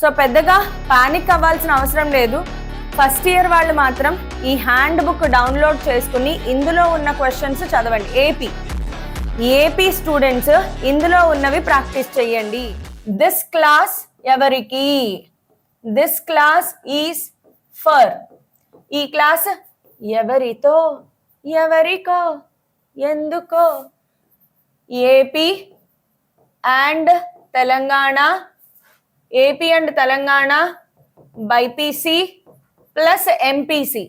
So పెద్దగా panic అవ్వాల్సిన అవసరం లేదు. ఫస్ట్ ఇయర్ వాళ్ళు మాత్రం ఈ హ్యాండ్ బుక్ డౌన్లోడ్ చేసుకుని ఇందులో ఉన్న క్వశ్చన్స్ చదవండి. ఏపీ స్టూడెంట్స్ ఇందులో ఉన్నవి ప్రాక్టీస్ చేయండి. దిస్ క్లాస్ ఎవరికి? This class is for. ఈ క్లాస్ ఎవరితో, ఎవరికో, ఎందుకో? AP and Telangana, AP and Telangana BiPC plus MPC.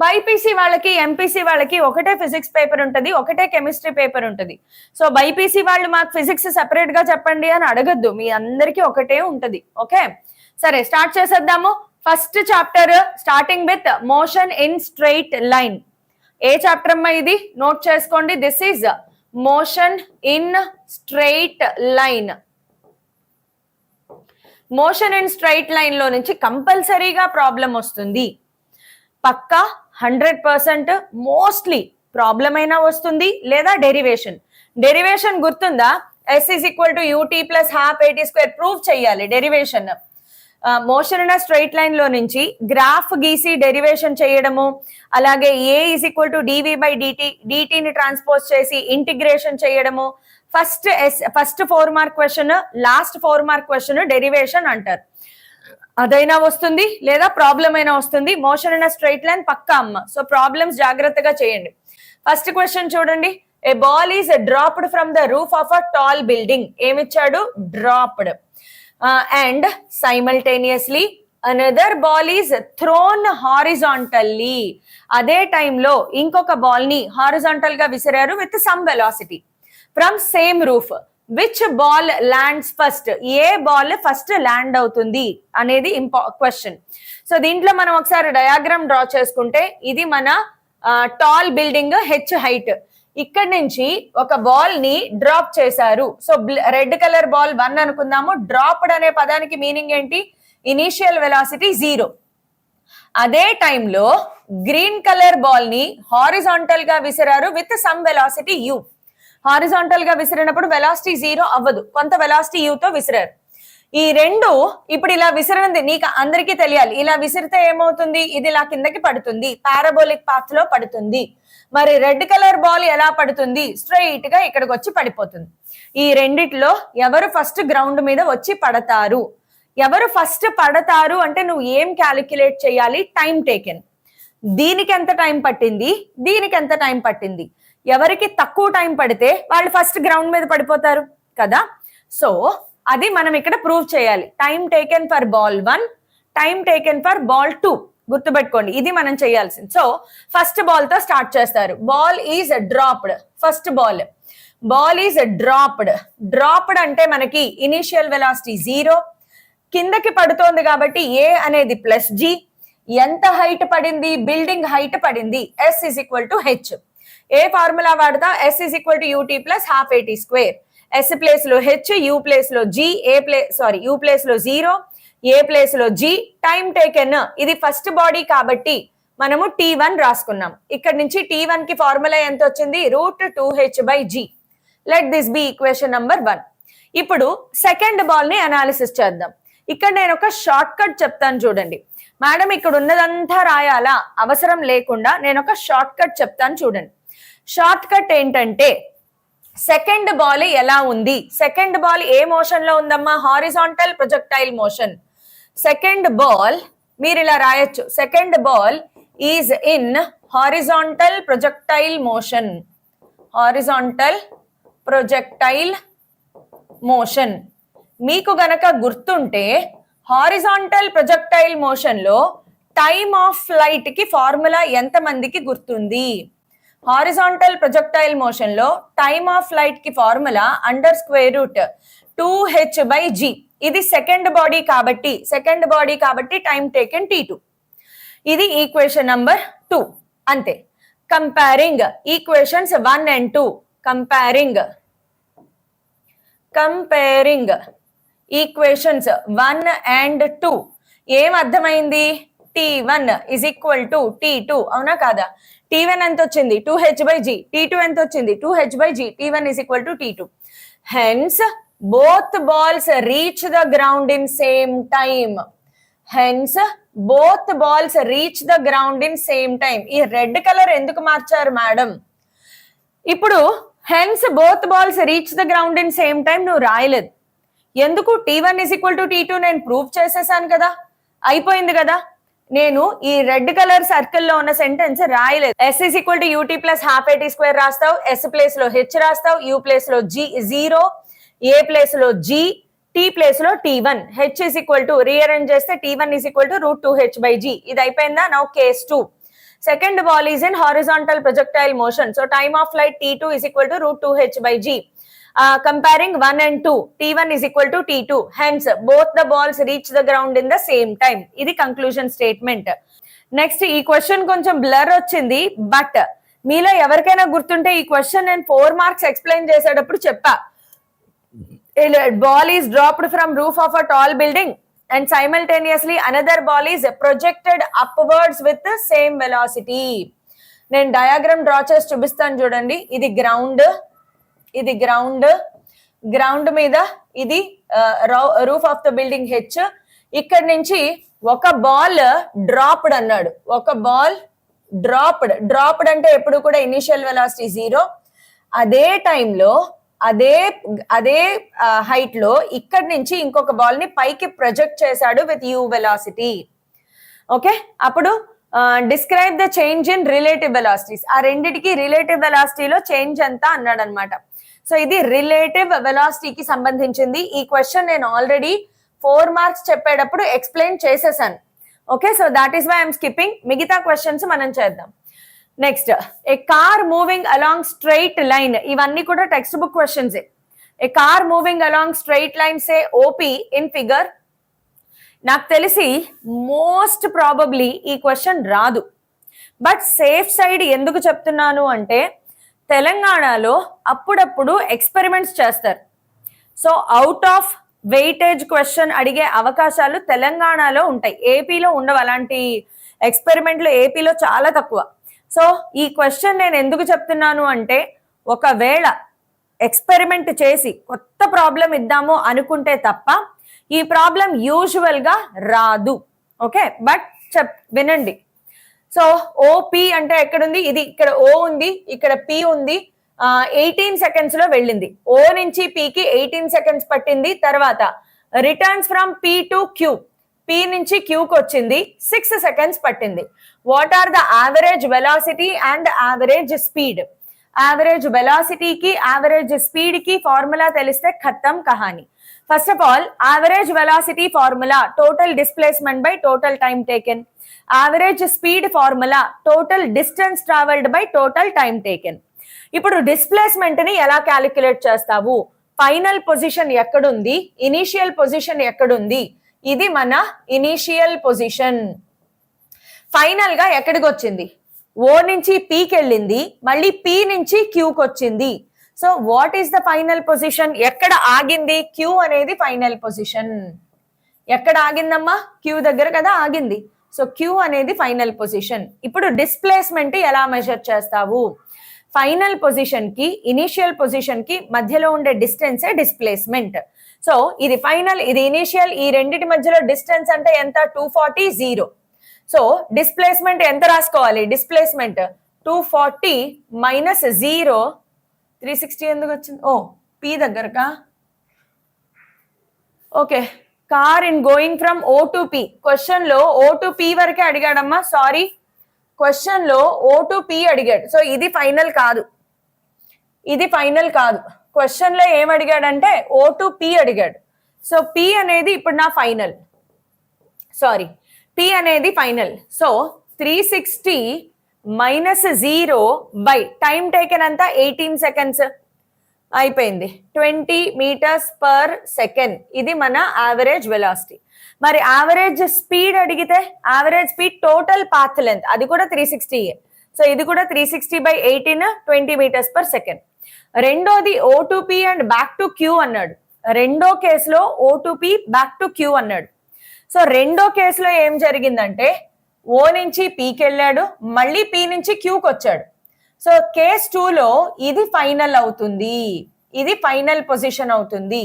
BiPC వాళ్ళకి ఎంపీసీ వాళ్ళకి ఒకటే ఫిజిక్స్ పేపర్ ఉంటుంది, ఒకటే కెమిస్ట్రీ పేపర్ ఉంటుంది. సో బైపీసీ వాళ్ళు మాకు ఫిజిక్స్ సెపరేట్ గా చెప్పండి అని అడగద్దు, మీ అందరికీ ఒకటే ఉంటది. ఓకే, సరే స్టార్ట్ చేసేద్దాము. First chapter starting with motion in straight line. ఏ చాప్టర్ అమ్మా ఇది? నోట్ చేసుకోండి. This is motion in straight line. Motion in straight line లో నుంచి కంపల్సరీగా ప్రాబ్లం వస్తుంది. పక్కా 100% మోస్ట్లీ ప్రాబ్లం అయినా వస్తుంది, లేదా డెరివేషన్. డెరివేషన్ గుర్తుందా? S is equal to ut plus half at square prove చేయాలి derivation. Motion in straight line లో నుంచి గ్రాఫ్ గీసి డెరివేషన్ చేయడము, అలాగే a is equal to dv by dt ని ట్రాన్స్పోజ్ చేసి ఇంటిగ్రేషన్ చేయడము. First 4 mark question, last 4 mark question derivation అంటారు. అదైనా వస్తుంది, లేదా ప్రాబ్లం అయినా వస్తుంది. మోషన్ ఇన్ స్ట్రైట్ లైన్ పక్కా అమ్మ. సో ప్రాబ్లమ్స్ జాగ్రత్తగా చేయండి. ఫస్ట్ క్వశ్చన్ చూడండి. A ball is dropped from the roof of a tall building. ఏమిచ్చాడు? Dropped. And simultaneously another ball is thrown horizontally. అదే టైంలో ఇంకొక బాల్ ని హారిజాంటల్ గా విసిరారు with some velocity from same roof. Which ball lands first? A ball first land అవుతుంది అనేది question. So దీంట్లో మనం ఒకసారి డయాగ్రామ్ డ్రా చేసుకుంటే, ఇది మన టాల్ బిల్డింగ్ హెచ్ హైట్. ఇక్కడ నుంచి ఒక బాల్ ని డ్రాప్ చేశారు. సో రెడ్ కలర్ బాల్ 1 అనుకుందాము. డ్రాప్డ్ అనే పదానికి మీనింగ్ ఏంటి? Initial velocity 0. అదే టైంలో గ్రీన్ కలర్ బాల్ ని హారిజాంటల్ గా విసిరారు with some velocity u. Horizontal గా విసిరినప్పుడు వెలాసిటీ 0 అవ్వదు, కొంత వెలాసిటీ u తో విసిరారు. ఈ రెండు ఇప్పుడు ఇలా విసిరినది నీకు అందరికీ తెలియాలి. ఇలా విసిరితే ఏమవుతుంది? ఇది ఇలా కిందకి పడుతుంది, పారాబోలిక్ పాత్ లో పడుతుంది. మరి రెడ్ కలర్ బాల్ ఎలా పడుతుంది? స్ట్రైట్ గా ఇక్కడికి వచ్చి పడిపోతుంది. ఈ రెండిట్లో ఎవరు ఫస్ట్ గ్రౌండ్ మీద వచ్చి పడతారు? ఎవరు ఫస్ట్ పడతారు అంటే నువ్వు ఏం క్యాలిక్యులేట్ చేయాలి? Time taken. దీనికి ఎంత టైం పట్టింది, దీనికి ఎంత టైం పట్టింది. ఎవరికి తక్కువ టైం పడితే వాళ్ళు ఫస్ట్ గ్రౌండ్ మీద పడిపోతారు కదా. సో అది మనం ఇక్కడ ప్రూవ్ చేయాలి. Time taken for ball 1, time taken for ball 2. గుర్తుపెట్టుకోండి, ఇది మనం చేయాల్సింది. సో ఫస్ట్ బాల్ తో స్టార్ట్ చేస్తారు. Ball is dropped. First ball is dropped. Dropped అంటే మనకి ఇనిషియల్ వెలాసిటీ 0, కిందకి పడుతోంది కాబట్టి a అనేది ప్లస్ g. ఎంత హైట్ పడింది? బిల్డింగ్ హైట్ పడింది. S is equal to h. A formula వాడతా? S is equal to ut plus half at square. S place లో h, u ప్లేస్ లో g, u ప్లేస్ లో 0, a ప్లేస్ లో g. Time taken, ఇది first body కాబట్టి మనము t1 రాసుకున్నాం. ఇక్కడ నుంచి t1 కి ఫార్ములా ఎంత వచ్చింది? √2h/g. Let this be equation number 1. ఇప్పుడు సెకండ్ బాల్ ని అనాలిసిస్ చేద్దాం. ఇక్కడ నేను ఒక షార్ట్ కట్ చెప్తాను చూడండి. మేడం ఇక్కడ ఉన్నదంతా రాయాలా? అవసరం లేకుండా నేను ఒక షార్ట్ కట్ చెప్తాను చూడండి. షార్ట్ కట్ ఏంటంటే, సెకండ్ బాల్ ఎలా ఉంది? సెకండ్ బాల్ ఏ మోషన్ లో ఉందమ్మా? Horizontal projectile motion. Second ball మీరు ఇలా రాయొచ్చు. Second ball is in horizontal projectile motion. Horizontal projectile motion. మీకు గనక గుర్తుంటే హారిజాంటల్ ప్రొజెక్టైల్ మోషన్ లో టైమ్ ఆఫ్ ఫ్లైట్ కి ఫార్ములా ఎంత మందికి గుర్తుంది? హారిజాంటల్ ప్రొజెక్టైల్ మోషన్ లో టైమ్ ఆఫ్ ఫ్లైట్ కి ఫార్ములా √2h/g. ఇది సెకండ్ బాడీ కాబట్టి టైం టేకెన్ t2. ఇది ఈక్వేషన్ నంబర్ 2. అంతే. Comparing equations 1 and 2. Comparing equations 1 and 2. ఏం అర్థమైంది? t1 is equal to t2. అవునా కాదా? t1 ఎంత వచ్చింది? 2h/g. t2 ఎంత వచ్చింది? 2h/g. t1 is equal to t2. Hence both balls reach the ground in same time. Hence both balls reach the ground in same time. ఈ red colour ఎందుకు మార్చారు madam? ఇప్పుడు hence both balls reach the ground in same time నువ్వు రాయలేదు. ఎందుకు? T1 = T2 నేను prove చేసేసాను కదా, అయిపోయింది కదా. నేను ఈ రెడ్ కలర్ సర్కిల్లో ఉన్న సెంటెన్స్ రాయలేదు. S = UT + ½ AT² రాస్తావు, S place లో H రాస్తావు, U ప్లేస్ లో 0, A ప్లేస్ లో G, T ప్లేస్ లో T1. H రీఅరేంజ్ చేస్తే T1 = √2H/G. ఇది అయిపోయిందా? Now case 2. Second ball is in horizontal projectile motion. So time of flight T2 = √2H/G. Comparing 1 and 2, T1 = T2. Hence both the balls reach the ground in the same time. ఇది conclusion statement. Next ఈ question కొంచెం blur వచ్చింది, but మీలో ఎవరికైనా గుర్తుంటే ఈ question నేను 4 marks explain చేసేటప్పుడు చెప్పా. Ball is dropped from roof of a tall building and simultaneously another ball is projected upwards with the same velocity. నేను డయాగ్రామ్ డ్రా చేసి చూపిస్తాను చూడండి. ఇది గ్రౌండ్, ఇది గ్రౌండ్ మీద ఇది roof of the building H. ఇక్కడ నుంచి ఒక బాల్ డ్రాప్డ్ అన్నాడు, ఒక బాల్ డ్రాప్డ్ అంటే ఎప్పుడు కూడా ఇనిషియల్ వెలాసిటీ 0. అదే టైంలో అదే హైట్ లో ఇక్కడ నుంచి ఇంకొక బాల్ ని పైకి ప్రొజెక్ట్ చేశాడు విత్ U వెలాసిటీ. ఓకే, అప్పుడు describe the change in relative velocities. ఆ రెండిటికి రిలేటివ్ వెలాసిటీలో చేంజ్ ఎంత అన్నాడు అనమాట. సో ఇది రిలేటివ్ వెలాసిటీకి సంబంధించింది. ఈ క్వశ్చన్ నేను ఆల్రెడీ 4 మార్క్స్ చెప్పేటప్పుడు ఎక్స్ప్లెయిన్ చేసేసాను. Okay, so that is why I'm skipping. మిగతా క్వశ్చన్స్ మనం చేద్దాం. Next, a car moving along straight line. ఇవన్నీ కూడా textbook questions. A car moving along straight line say OP in figure. నాకు తెలిసి most probably ఈ question రాదు, but safe side ఎందుకు చెప్తున్నాను అంటే తెలంగాణలో అప్పుడప్పుడు ఎక్స్పెరిమెంట్స్ చేస్తారు. So out of weightage question అడిగే అవకాశాలు తెలంగాణలో ఉంటాయి, ఏపీలో ఉండవు. అలాంటి ఎక్స్పెరిమెంట్లు ఏపీలో చాలా తక్కువ. సో ఈ క్వశ్చన్ నేను ఎందుకు చెప్తున్నాను అంటే ఒకవేళ ఎక్స్పెరిమెంట్ చేసి కొత్త ప్రాబ్లం ఇద్దాము అనుకుంటే తప్ప ఈ ప్రాబ్లం యూజువల్ గా రాదు. ఓకే, బట్ వినండి. సో OP అంటే ఎక్కడుంది? ఇది ఇక్కడ O ఉంది, ఇక్కడ P ఉంది. 18 seconds లో వెళ్ళింది. O నుంచి P కి 18 seconds పట్టింది. తర్వాత returns from P to Q, P నుంచి Q కి వచ్చింది, 6 seconds పట్టింది. What are the average velocity and average speed? Average వెలాసిటీకి యావరేజ్ స్పీడ్ కి ఫార్ములా తెలిస్తే ఖతం కహాని. First of all, average velocity formula total displacement by total time taken. Average speed formula total distance travelled by total time taken. ఇప్పుడు displacement ని ఎలా calculate చేస్తావు? Final position ఎక్కడుంది, ఇనిషియల్ పొజిషన్ ఎక్కడుంది? ఇది మన ఇనిషియల్ పొజిషన్. ఫైనల్ గా ఎక్కడికి వచ్చింది? O నుంచి P కి వెళ్ళింది, మళ్ళీ P నుంచి Q కి వచ్చింది. So what is the final position? ఎక్కడ ఆగింది? Q అనేది ఫైనల్ పొజిషన్. ఎక్కడ ఆగిందమ్మా? Q దగ్గర కదా ఆగింది. సో Q అనేది ఫైనల్ పొజిషన్. ఇప్పుడు డిస్ప్లేస్మెంట్ ఎలా మెజర్ చేస్తావు? ఫైనల్ పొజిషన్ కి ఇనిషియల్ పొజిషన్ కి మధ్యలో ఉండే డిస్టెన్సే డిస్ప్లేస్మెంట్. సో ఇది ఫైనల్, ఇది ఇనిషియల్, ఈ రెండింటి మధ్యలో డిస్టెన్స్ అంటే ఎంత? 240, 0. సో డిస్ప్లేస్మెంట్ ఎంత రాసుకోవాలి? డిస్ప్లేస్మెంట్ 240 మైనస్ 0, 360 ఎందుకు వచ్చింది? ఓ P దగ్గరకా. Okay, car in going from O to P. Question లో O టు P వరకే అడిగాడమ్మా, సారీ, క్వశ్చన్ లో O టు P అడిగాడు. సో ఇది ఫైనల్ కాదు, ఇది ఫైనల్ కాదు. క్వశ్చన్ లో ఏం అడిగాడంటే O టు P అడిగాడు. సో P అనేది ఇప్పుడు నా ఫైనల్, సారీ, P అనేది final. So 360 minus 0 by time taken అంతా 18 seconds అయిపోయింది. 20 meters per second. ఇది మన యావరేజ్ వెలాసిటీ. మరి యావరేజ్ స్పీడ్ అడిగితే average speed total path length అది కూడా 360. సో ఇది కూడా 360 by 18, 20 meters per second. రెండోది O to P and back to Q అన్నాడు. రెండో కేసులో O to P back to Q అన్నాడు. సో రెండో కేసులో ఏం జరిగిందంటే O నుంచి Pకి వెళ్ళాడు, మళ్ళీ P నుంచి Qకి వచ్చాడు. సో కేస్ 2లో ఇది ఫైనల్ అవుతుంది, ఇది ఫైనల్ పొజిషన్ అవుతుంది.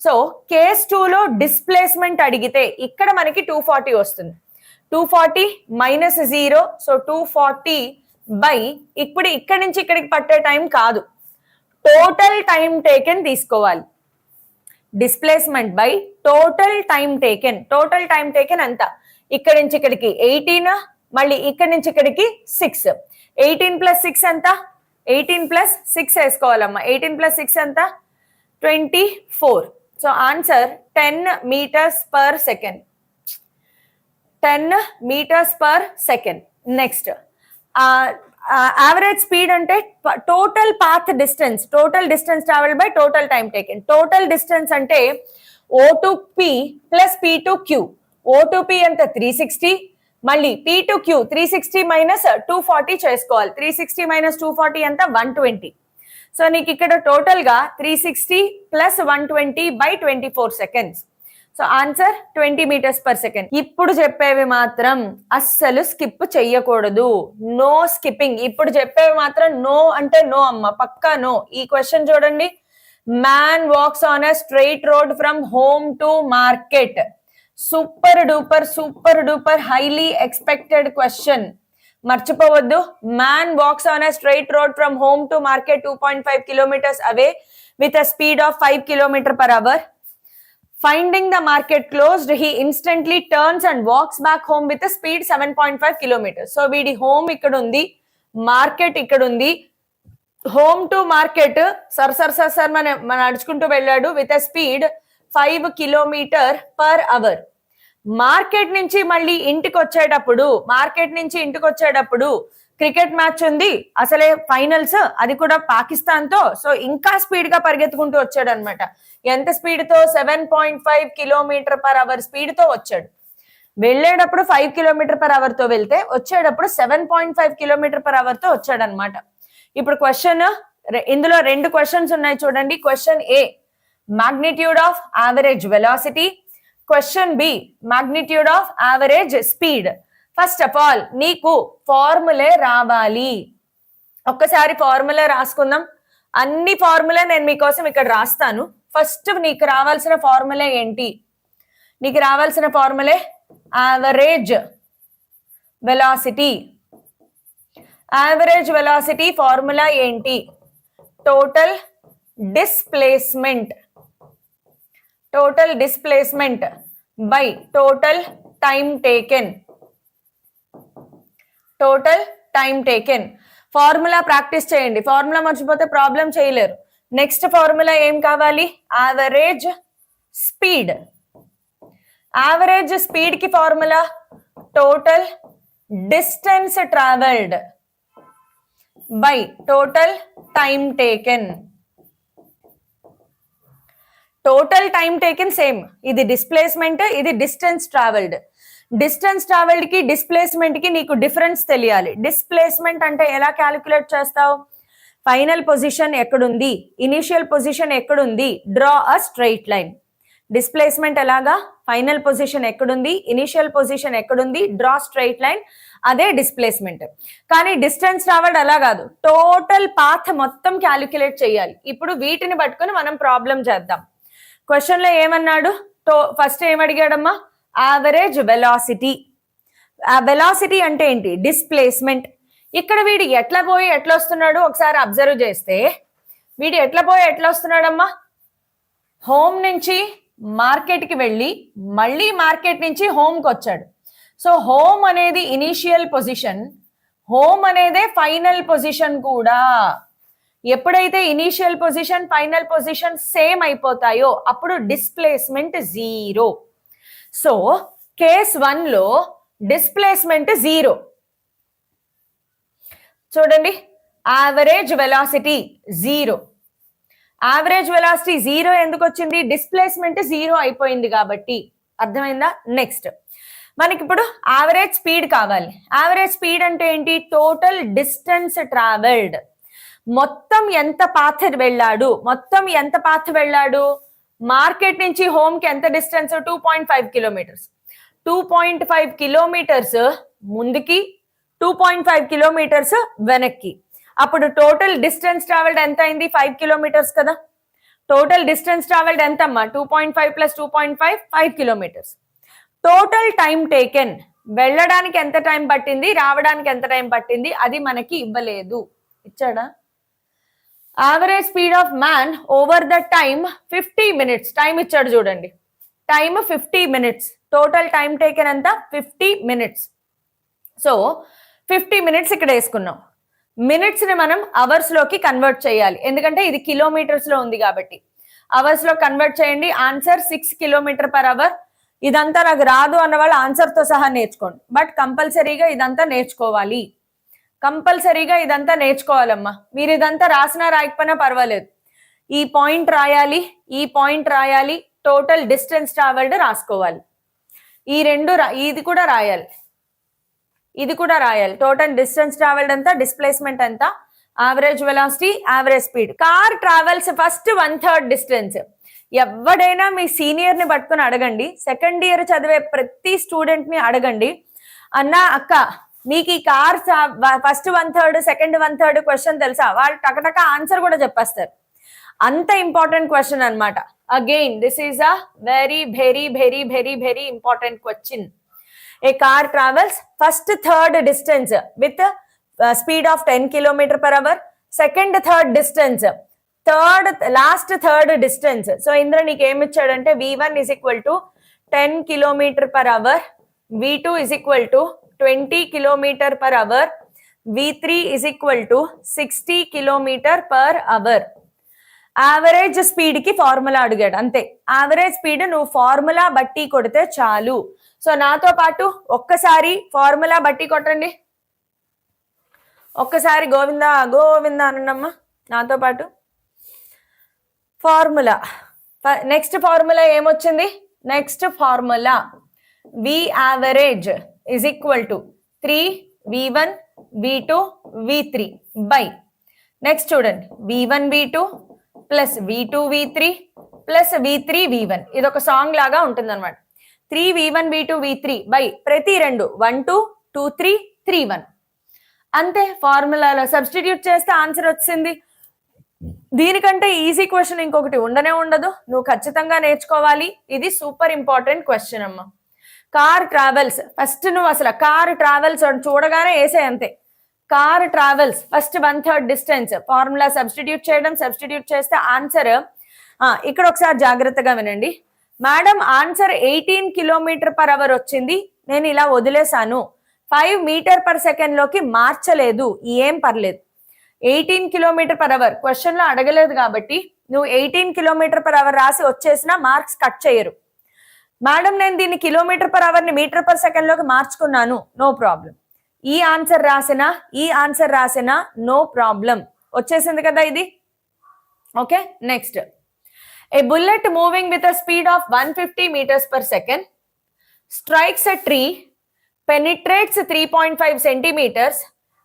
సో కేస్ 2లో డిస్ప్లేస్మెంట్ అడిగితే ఇక్కడ మనకి 240 వస్తుంది. 240 మైనస్ 0, సో 240 బై ఇప్పుడు ఇక్కడి నుంచి ఇక్కడికి పట్టే టైం కాదు, టోటల్ టైం టేకెన్ తీసుకోవాలి. Displacement by total time taken. Total time taken ఎంత? ఇక్కడి నుంచి ఇక్కడికి 18, మళ్ళీ ఇక్కడి నుంచి ఇక్కడికి 6. 18 + 6 ఎంత? 18 + 6 వేసుకోవాలమ్మా. 18 + 6 ఎంత? 24. So answer 10 meters per second. 10 meters per second. Next average speed అంటే total path distance, total distance travel by total time taken. Total distance అంటే O2P + P2Q. O2P ఎంత? 360, మళ్ళీ P2Q 360 మైనస్ 240 చేసుకోవాలి. 360 మైనస్ 240 ఎంత? 120. సో నీకు ఇక్కడ టోటల్ గా 360 + 120 by 24 seconds. So answer 20 meters per second. ఇప్పుడు చెప్పేవి మాత్రం అస్సలు స్కిప్ చెయ్యకూడదు, నో స్కిప్పింగ్. ఇప్పుడు చెప్పేవి మాత్రం నో అంటే నో అమ్మ, పక్కా నో. ఈ క్వశ్చన్ చూడండి, man walks on a straight road from home to market. Super duper highly expected question. మర్చిపోవద్దు. Man walks on a straight road from home to market 2.5 kilometers away with a speed of 5 km/h. Finding the market closed, he instantly turns and walks back home with a speed 7.5 kilometers. So వీడి home ఇక్కడ ఉంది, market ఇక్కడ ఉంది. Home to market sir మన నడుచుకుంటూ వెళ్ళాడు with a speed 5 km/h. Market నుంచి మళ్ళీ ఇంటికి వచ్చేటప్పుడు క్రికెట్ మ్యాచ్ ఉంది, అసలే ఫైనల్స్, అది కూడా పాకిస్తాన్ తో. సో ఇంకా స్పీడ్ గా పరిగెత్తుకుంటూ వచ్చాడు అనమాట. ఎంత స్పీడ్ తో? 7.5 km/h స్పీడ్ తో వచ్చాడు. వెళ్ళేటప్పుడు 5 km/h తో వెళ్తే వచ్చేటప్పుడు 7.5 km/h తో వచ్చాడు అనమాట. ఇప్పుడు క్వశ్చన్, ఇందులో 2 క్వశ్చన్స్ ఉన్నాయి చూడండి. Question A magnitude of average velocity, question B magnitude of average speed. First of all నీకు ఫార్ములే రావాలి. ఒక్కసారి ఫార్ములా రాసుకుందాం. అన్ని ఫార్ములా నేను మీకోసం ఇక్కడ రాస్తాను. ఫస్ట్ నీకు రావాల్సిన ఫార్ములా ఏంటి? నీకు రావాల్సిన ఫార్ములే average velocity. Average velocity formula ఏంటి? Total displacement. Total displacement by total time taken. Total time taken. Formula practice చేయండి. ఫార్ములా మర్చిపోతే ప్రాబ్లం చేయలేరు. నెక్స్ట్ ఫార్ములా ఏం కావాలి? Average speed. యావరేజ్ స్పీడ్ కి formula total distance travelled by total time taken. Total time taken same. ఇది displacement, ఇది distance travelled. Distance travelled కి displacement కి నీకు డిఫరెన్స్ తెలియాలి. డిస్ప్లేస్మెంట్ అంటే ఎలా క్యాలిక్యులేట్ చేస్తావు? ఫైనల్ పొజిషన్ ఎక్కడుంది, ఇనిషియల్ పొజిషన్ ఎక్కడుంది, draw a straight line. Displacement ఎలాగా? ఫైనల్ పొజిషన్ ఎక్కడుంది, ఇనిషియల్ పొజిషన్ ఎక్కడుంది, డ్రా స్ట్రైట్ లైన్. అదే డిస్ప్లేస్మెంట్. కానీ డిస్టెన్స్ ట్రావెల్డ్ అలా కాదు, టోటల్ పాత్ మొత్తం క్యాలిక్యులేట్ చేయాలి. ఇప్పుడు వీటిని పట్టుకొని మనం ప్రాబ్లం చేద్దాం. క్వశ్చన్ లో ఏమన్నాడు? ఫస్ట్ ఏం అడిగాడమ్మా? Average velocity. వెలాసిటీ అంటే ఏంటి? డిస్ప్లేస్మెంట్. ఇక్కడ వీడు ఎట్లా పోయి ఎట్లా వస్తున్నాడు ఒకసారి అబ్జర్వ్ చేస్తే, వీడు ఎట్లా పోయి ఎట్లా వస్తున్నాడమ్మా? హోమ్ నుంచి మార్కెట్ కి వెళ్ళి మళ్ళీ మార్కెట్ నుంచి హోమ్ కి వచ్చాడు. సో హోమ్ అనేది ఇనిషియల్ పొజిషన్, హోమ్ అనేదే ఫైనల్ పొజిషన్ కూడా. ఎప్పుడైతే initial position final position same అయిపోతాయో అప్పుడు డిస్ప్లేస్మెంట్ 0. సో కేస్ 1 లో డిస్ప్లేస్మెంట్ 0. చూడండి, యావరేజ్ వెలాసిటీ 0. యావరేజ్ వెలాసిటీ 0 ఎందుకు వచ్చింది? డిస్ప్లేస్మెంట్ 0 అయిపోయింది కాబట్టి. అర్థమైందా? నెక్స్ట్ మనకి ఇప్పుడు యావరేజ్ స్పీడ్ కావాలి. యావరేజ్ స్పీడ్ అంటే ఏంటి? Total distance travelled. మొత్తం ఎంత పాత్ వెళ్ళాడు? మార్కెట్ నుంచి హోమ్ కి ఎంత డిస్టెన్స్? 2.5 kilometers. 2.5 kilometers ముందుకి, 2.5 kilometers వెనక్కి. అప్పుడు టోటల్ డిస్టెన్స్ ట్రావెల్డ్ ఎంత అయింది? 5 kilometers కదా. టోటల్ డిస్టెన్స్ ట్రావెల్డ్ ఎంత అమ్మా 2.5 plus 2.5 5 kilometres. Total time taken, వెళ్ళడానికి ఎంత టైం పట్టింది, రావడానికి ఎంత టైం పట్టింది, అది మనకి ఇవ్వలేదు. ఇచ్చాడా? Average speed of man over the time 50 minutes. Time ఇచ్చాడు చూడండి, time 50 minutes. Total time taken ఎంత 50 minutes. సో 50 minutes ఇక్కడ వేసుకున్నాం. మినిట్స్ ని మనం అవర్స్ లోకి కన్వర్ట్ చేయాలి, ఎందుకంటే ఇది కిలోమీటర్స్ లో ఉంది కాబట్టి. అవర్స్ లో కన్వర్ట్ చేయండి. Answer 6 km/h. ఇదంతా నాకు రాదు అన్న వాళ్ళు ఆన్సర్ తో సహా నేర్చుకోండి, బట్ కంపల్సరీగా ఇదంతా నేర్చుకోవాలి. కంపల్సరీగా ఇదంతా నేర్చుకోవాలమ్మా. మీరు ఇదంతా రాసినా రాయకపోయినా పర్వాలేదు, ఈ పాయింట్ రాయాలి, ఈ పాయింట్ రాయాలి, టోటల్ డిస్టెన్స్ ట్రావెల్డ్ రాసుకోవాలి. ఈ రెండు ఇది కూడా రాయాలి, ఇది కూడా రాయాలి. టోటల్ డిస్టెన్స్ ట్రావెల్డ్ ఎంత, డిస్ప్లేస్మెంట్ ఎంత, average velocity, average speed. Car travels first 1/3 distance. ఎవడైనా మీ సీనియర్ ని పట్టుకుని అడగండి, సెకండ్ ఇయర్ చదివే ప్రతి స్టూడెంట్ ని అడగండి, అన్న అక్క మీకు ఈ కార్ ఫస్ట్ 1/3 సెకండ్ 1/3 క్వశ్చన్ తెలుసా, వాళ్ళు టకటక ఆన్సర్ కూడా చెప్పేస్తారు. అంత ఇంపార్టెంట్ క్వశ్చన్ అన్నమాట. Again this is a very very very very very important question. A car travels first third distance with speed of 10 km/h. Second third distance, last third distance. So ఇందులో నీకు ఏమి ఇచ్చాడంటే v1 is equal to 10 km/h, v2 is equal to 20 km/h, v3 is equal to 60 km/h. Average speed కి formula అడిగాడు, అంతే. Average speed నువ్వు formula బట్టి కొడితే చాలు. సో నాతో పాటు ఒక్కసారి ఫార్ములా బట్టి కొట్టండి, ఒక్కసారి గోవిందా గోవిందా అన్నమ్మా నాతో పాటు. ఫార్ములా, నెక్స్ట్ ఫార్ములా ఏమొచ్చింది, next formula V average is equal to 3v1 v2 v3 by, next చూడండి v1 v2 plus v2 v3 plus v3 v1. ఇది ఒక సాంగ్ లాగా ఉంటుంది అనమాట. 3v1 v2 v3 బై ప్రతి రెండు 1 2 2 3 3 1. అంతే, ఫార్ములాలో సబ్స్టిట్యూట్ చేస్తే ఆన్సర్ వచ్చింది. దీనికంటే ఈజీ క్వశ్చన్ ఇంకొకటి ఉండనే ఉండదు, నువ్వు ఖచ్చితంగా నేర్చుకోవాలి. ఇది సూపర్ ఇంపార్టెంట్ క్వశ్చన్ అమ్మా. కార్ ట్రావెల్స్ ఫస్ట్, నువ్వు అసలు కార్ ట్రావెల్స్ చూడగానే వేసే అంతే. Car travels first 1/3 distance, formula substitute చేయడం, సబ్స్టిట్యూట్ చేస్తే ఆన్సర్. ఇక్కడ ఒకసారి జాగ్రత్తగా వినండి మేడం, ఆన్సర్ 18 km/h వచ్చింది, నేను ఇలా వదిలేశాను, 5 m/s లోకి మార్చలేదు, ఏం పర్లేదు. 18 km/h క్వశ్చన్ లో అడగలేదు కాబట్టి నువ్వు 18 km/h రాసి వచ్చేసినా మార్క్స్ కట్ చేయరు. మేడం నేను దీన్ని km/h ని m/s లోకి మార్చుకున్నాను, నో ప్రాబ్లం. ఈ ఆన్సర్ రాసినా ఈ ఆన్సర్ రాసినా నో ప్రాబ్లం, వచ్చేసింది కదా ఇది. Okay, next. A bullet moving with a speed of 150 m/s strikes a tree, penetrates 3.5 centimeters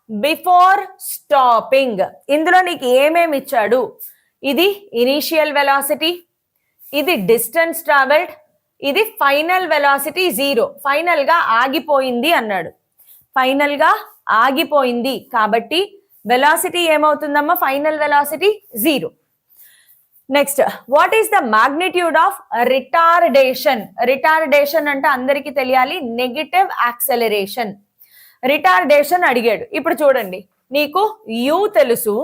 before stopping. ఇందులో నీకు ఏమేమి ఇచ్చాడు, ఇది ఇనిషియల్ వెలాసిటీ, ఇది డిస్టెన్స్ ట్రావెల్డ్, ఇది ఫైనల్ వెలాసిటీ 0, ఫైనల్ గా ఆగిపోయింది అన్నాడు. ఫైనల్ గా ఆగిపోయింది కాబట్టి వెలాసిటీ ఏమవుతుందమ్మా, final velocity 0. Next, what is the magnitude of retardation. Retardation అంటే అందరికీ తెలియాలి, నెగటివ్ యాక్సెలరేషన్. రిటార్డేషన్ అడిగాడు. ఇప్పుడు చూడండి, నీకు యు తెలుసు,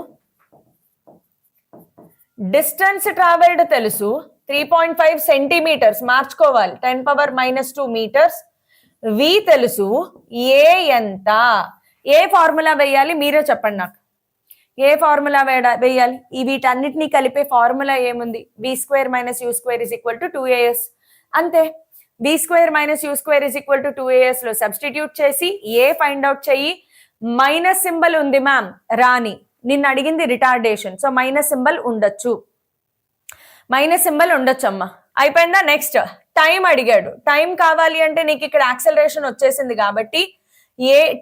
డిస్టెన్స్ ట్రావెల్డ్ తెలుసు, 3.5 centimeters మార్చుకోవాలి, 10⁻⁻2 meters. వి తెలుసు, ఏ ఎంత, ఏ ఫార్ములా వేయాలి మీరే చెప్పండి నాకు. ఏ ఫార్ములా వేయాలి? ఈ వీటన్నిటినీ కలిపే ఫార్ములా ఏముంది, b² - u² = 2as. అంతే, b² - u² = 2as లో సబ్స్టిట్యూట్ చేసి ఏ ఫైండ్ అవుట్ చెయ్యి. మైనస్ సింబల్ ఉంది మ్యామ్, రాని, నిన్ను అడిగింది రిటార్డేషన్, సో మైనస్ సింబల్ ఉండొచ్చు, మైనస్ సింబల్ ఉండొచ్చు అమ్మా. అయిపోయిందా? నెక్స్ట్ టైం అడిగాడు. టైం కావాలి అంటే నీకు ఇక్కడ యాక్సెలరేషన్ వచ్చేసింది కాబట్టి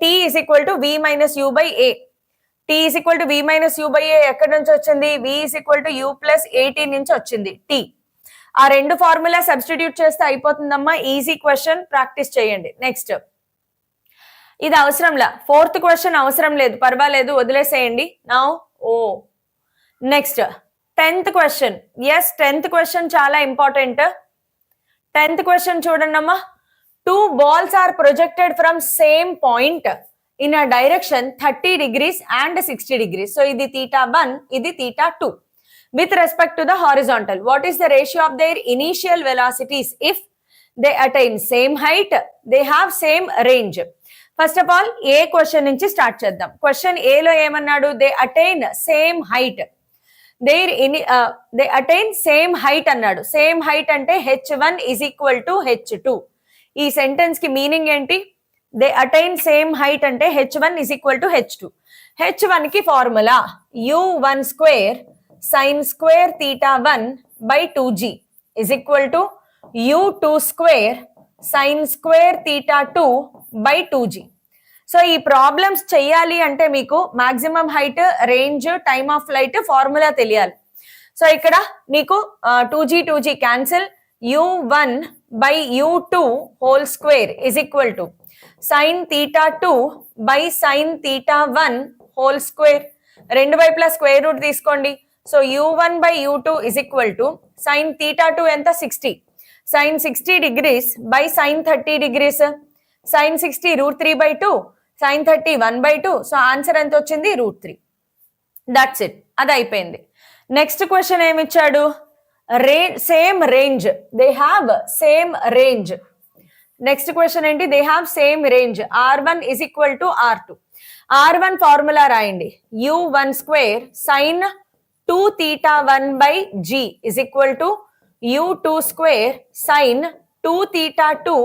t = v - u/a. t = v - u/a ఎక్కడి నుంచి వచ్చింది, v = u + at నుంచి వచ్చింది t. ఆ రెండు ఫార్ములా సబ్స్టిట్యూట్ చేస్తే అయిపోతుందమ్మా. ఈజీ క్వశ్చన్, ప్రాక్టీస్ చేయండి. నెక్స్ట్, ఇది అవసరంలా, 4th క్వశ్చన్ అవసరం లేదు, పర్వాలేదు, వదిలేసేయండి. Now next 10th question. Yes, 10th question చాలా ఇంపార్టెంట్. 10th క్వశ్చన్ చూడండి అమ్మా. 2 balls are projected from same point in a direction 30 degrees and 60 degrees. So ఇది θ1, ఇది θ2 with respect to the horizontal. What is the ratio of their initial velocities if they attain same height, they have same range? First of all A question నుంచి start చేద్దాం. Question ఏలో ఏమన్నాడు? They attain same height. They attain same height అన్నాడు. Same height అంటే h1 is equal to h2. ఈ sentence కి meaning ఏంటి? They attain same height అంటే h1 is equal to h2. h1 కి formula u1 square sin square θ1 by 2g is equal to u2 square sin square θ2 by 2g. So ఈ problems చెయ్యాలి అంటే మీకు maximum height, range, time of flight formula తెలియాలి. So ఇక్కడ నీకు 2g cancel, u1 by u2 whole square is equal to sin θ2 by sin θ1 whole square. రెండు వైపులా square root తీసుకోండి. So u1 by u2 is equal to sin θ2 ఎంత? 60. sin 60 degrees by sin 30 degrees. sin 60 √3/2, sin 30 1/2. So answer ఎంత వచ్చింది? √3. That's it, అది అయిపోయింది. Next question ఏమిచ్చాడు? Same range, they have same range. Next question ఏంటి? They have same range. r1 is equal to r2. r1 formula రాయండి. u1 square sin 2θ1 by g is equal to u2 square sin 2θ2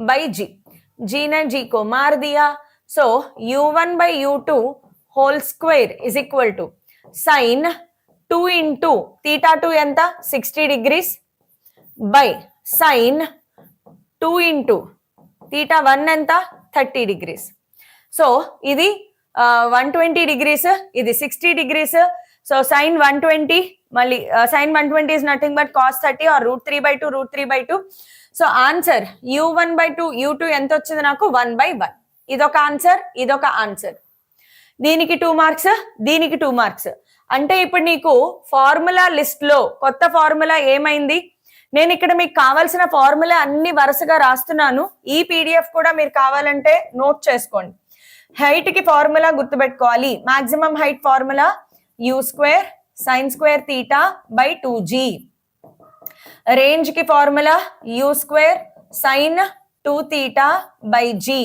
by g. g ने g को मार दिया. so u1 by u2 whole square is equal to sin 2 into θ2 ఎంత? 60 degrees by sin 2 into θ1 ఎంత? 30 degrees. So ఇది 120 degrees, ఇది 60 degrees. So sin 120 మళ్ళీ sin 120 is nothing but cos 30 or √3/2. So answer u1/2, u2 ఎంత వచ్చింది నాకు? 1/1. ఇదొక answer, ఇదొక ఆన్సర్. దీనికి 2 మార్క్స్, దీనికి 2 మార్క్స్. అంటే ఇప్పుడు నీకు ఫార్ములా లిస్ట్ లో కొత్త ఫార్ములా ఏమైంది? నేను ఇక్కడ మీకు కావాల్సిన ఫార్ములా అన్ని వరుసగా రాస్తున్నాను. ఈ పీడిఎఫ్ కూడా మీరు కావాలంటే నోట్ చేసుకోండి. హైట్ కి ఫార్ములా గుర్తుపెట్టుకోవాలి. Maximum height formula u square sin square θ by 2g. Range కి formula u square sin 2θ by g.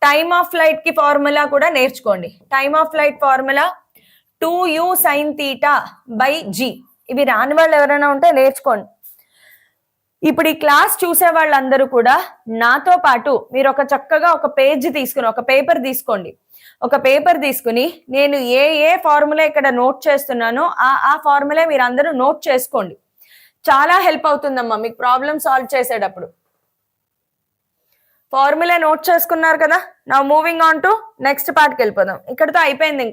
Time of flight కి ఫార్ములా కూడా నేర్చుకోండి. Time of flight formula 2u sin θ by g. ఇవి రాని వాళ్ళు ఎవరైనా ఉంటే నేర్చుకోండి. ఇప్పుడు ఈ క్లాస్ చూసే వాళ్ళందరూ కూడా నాతో పాటు మీరు ఒక చక్కగా ఒక పేజ్ తీసుకుని, ఒక పేపర్ తీసుకోండి. ఒక పేపర్ తీసుకుని నేను ఏ ఫార్ములా ఇక్కడ నోట్ చేస్తున్నానో ఆ ఫార్ములా మీరు అందరూ నోట్ చేసుకోండి. చాలా హెల్ప్ అవుతుందమ్మా మీకు ప్రాబ్లమ్ సాల్వ్ చేసేటప్పుడు. ఫార్ములా నోట్ చేసుకున్నారు కదా. నా మూవింగ్ ఆన్ టు నెక్స్ట్ పార్ట్కి వెళ్ళిపోదాం. ఇక్కడతో అయిపోయింది.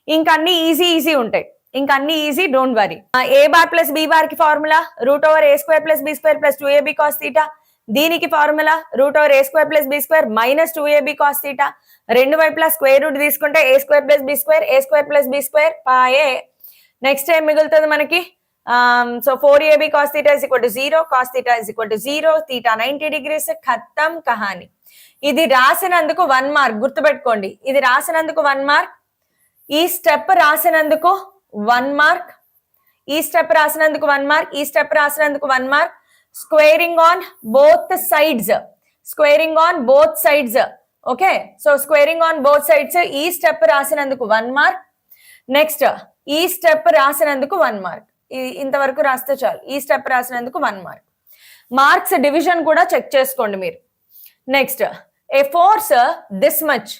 ఇంకా అన్ని ఈజీ ఉంటాయి. ఇంకా అన్ని easy, don't worry. a bar plus b bar కి formula √a² + b² + 2ab cos θ. దీనికి formula √a² + b² - 2ab cos θ. రెండు వైపులా స్క్వేర్ రూట్ తీసుకుంటే a² + b², a² + b² పాయే. నెక్స్ట్ ఏం మిగులుతుంది మనకి? So 4ab cos θ is equal to 0, cos θ is equal to 0, θ 90 degrees. ఖతం కహాని. ఇది రాసినందుకు 1 మార్క్ గుర్తుపెట్టుకోండి. ఇది రాసినందుకు 1 మార్క్. ఈ స్టెప్ రాసినందుకు 1 మార్క్. ఈ స్టెప్ రాసినందుకు 1 మార్క్. ఈ స్టెప్ రాసినందుకు 1 mark. Squaring on both sides. Squaring on both sides. Okay, so squaring on both sides. ఈ స్టెప్ రాసినందుకు 1 మార్క్. నెక్స్ట్ ఈ స్టెప్ రాసినందుకు 1 మార్క్. ఇంతవరకు రాస్తే చాలు. ఈ స్టెప్ రాసినందుకు 1 మార్క్. మార్క్స్ డివిజన్ కూడా చెక్ చేసుకోండి మీరు. Next, a force this much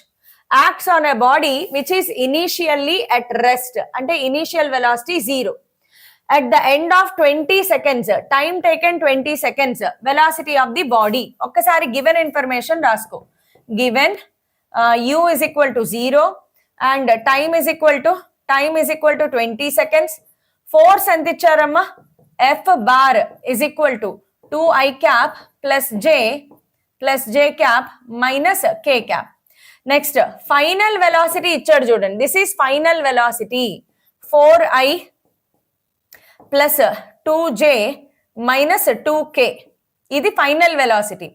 acts on a body which is initially at rest. అంటే initial velocity 0. At the end of 20 seconds, time taken 20 seconds, velocity of the body. ఒక్కసారి given information రాసుకో. Given u is equal to 0 and time is equal to 20 seconds. Force ఎంత ఇచ్చారమ్మా? F bar is equal to 2i cap plus j cap minus k cap. Next final velocity ఇచ్చాడు చూడండి. This is final velocity. 4i plus 2j minus 2k. ఇది final velocity.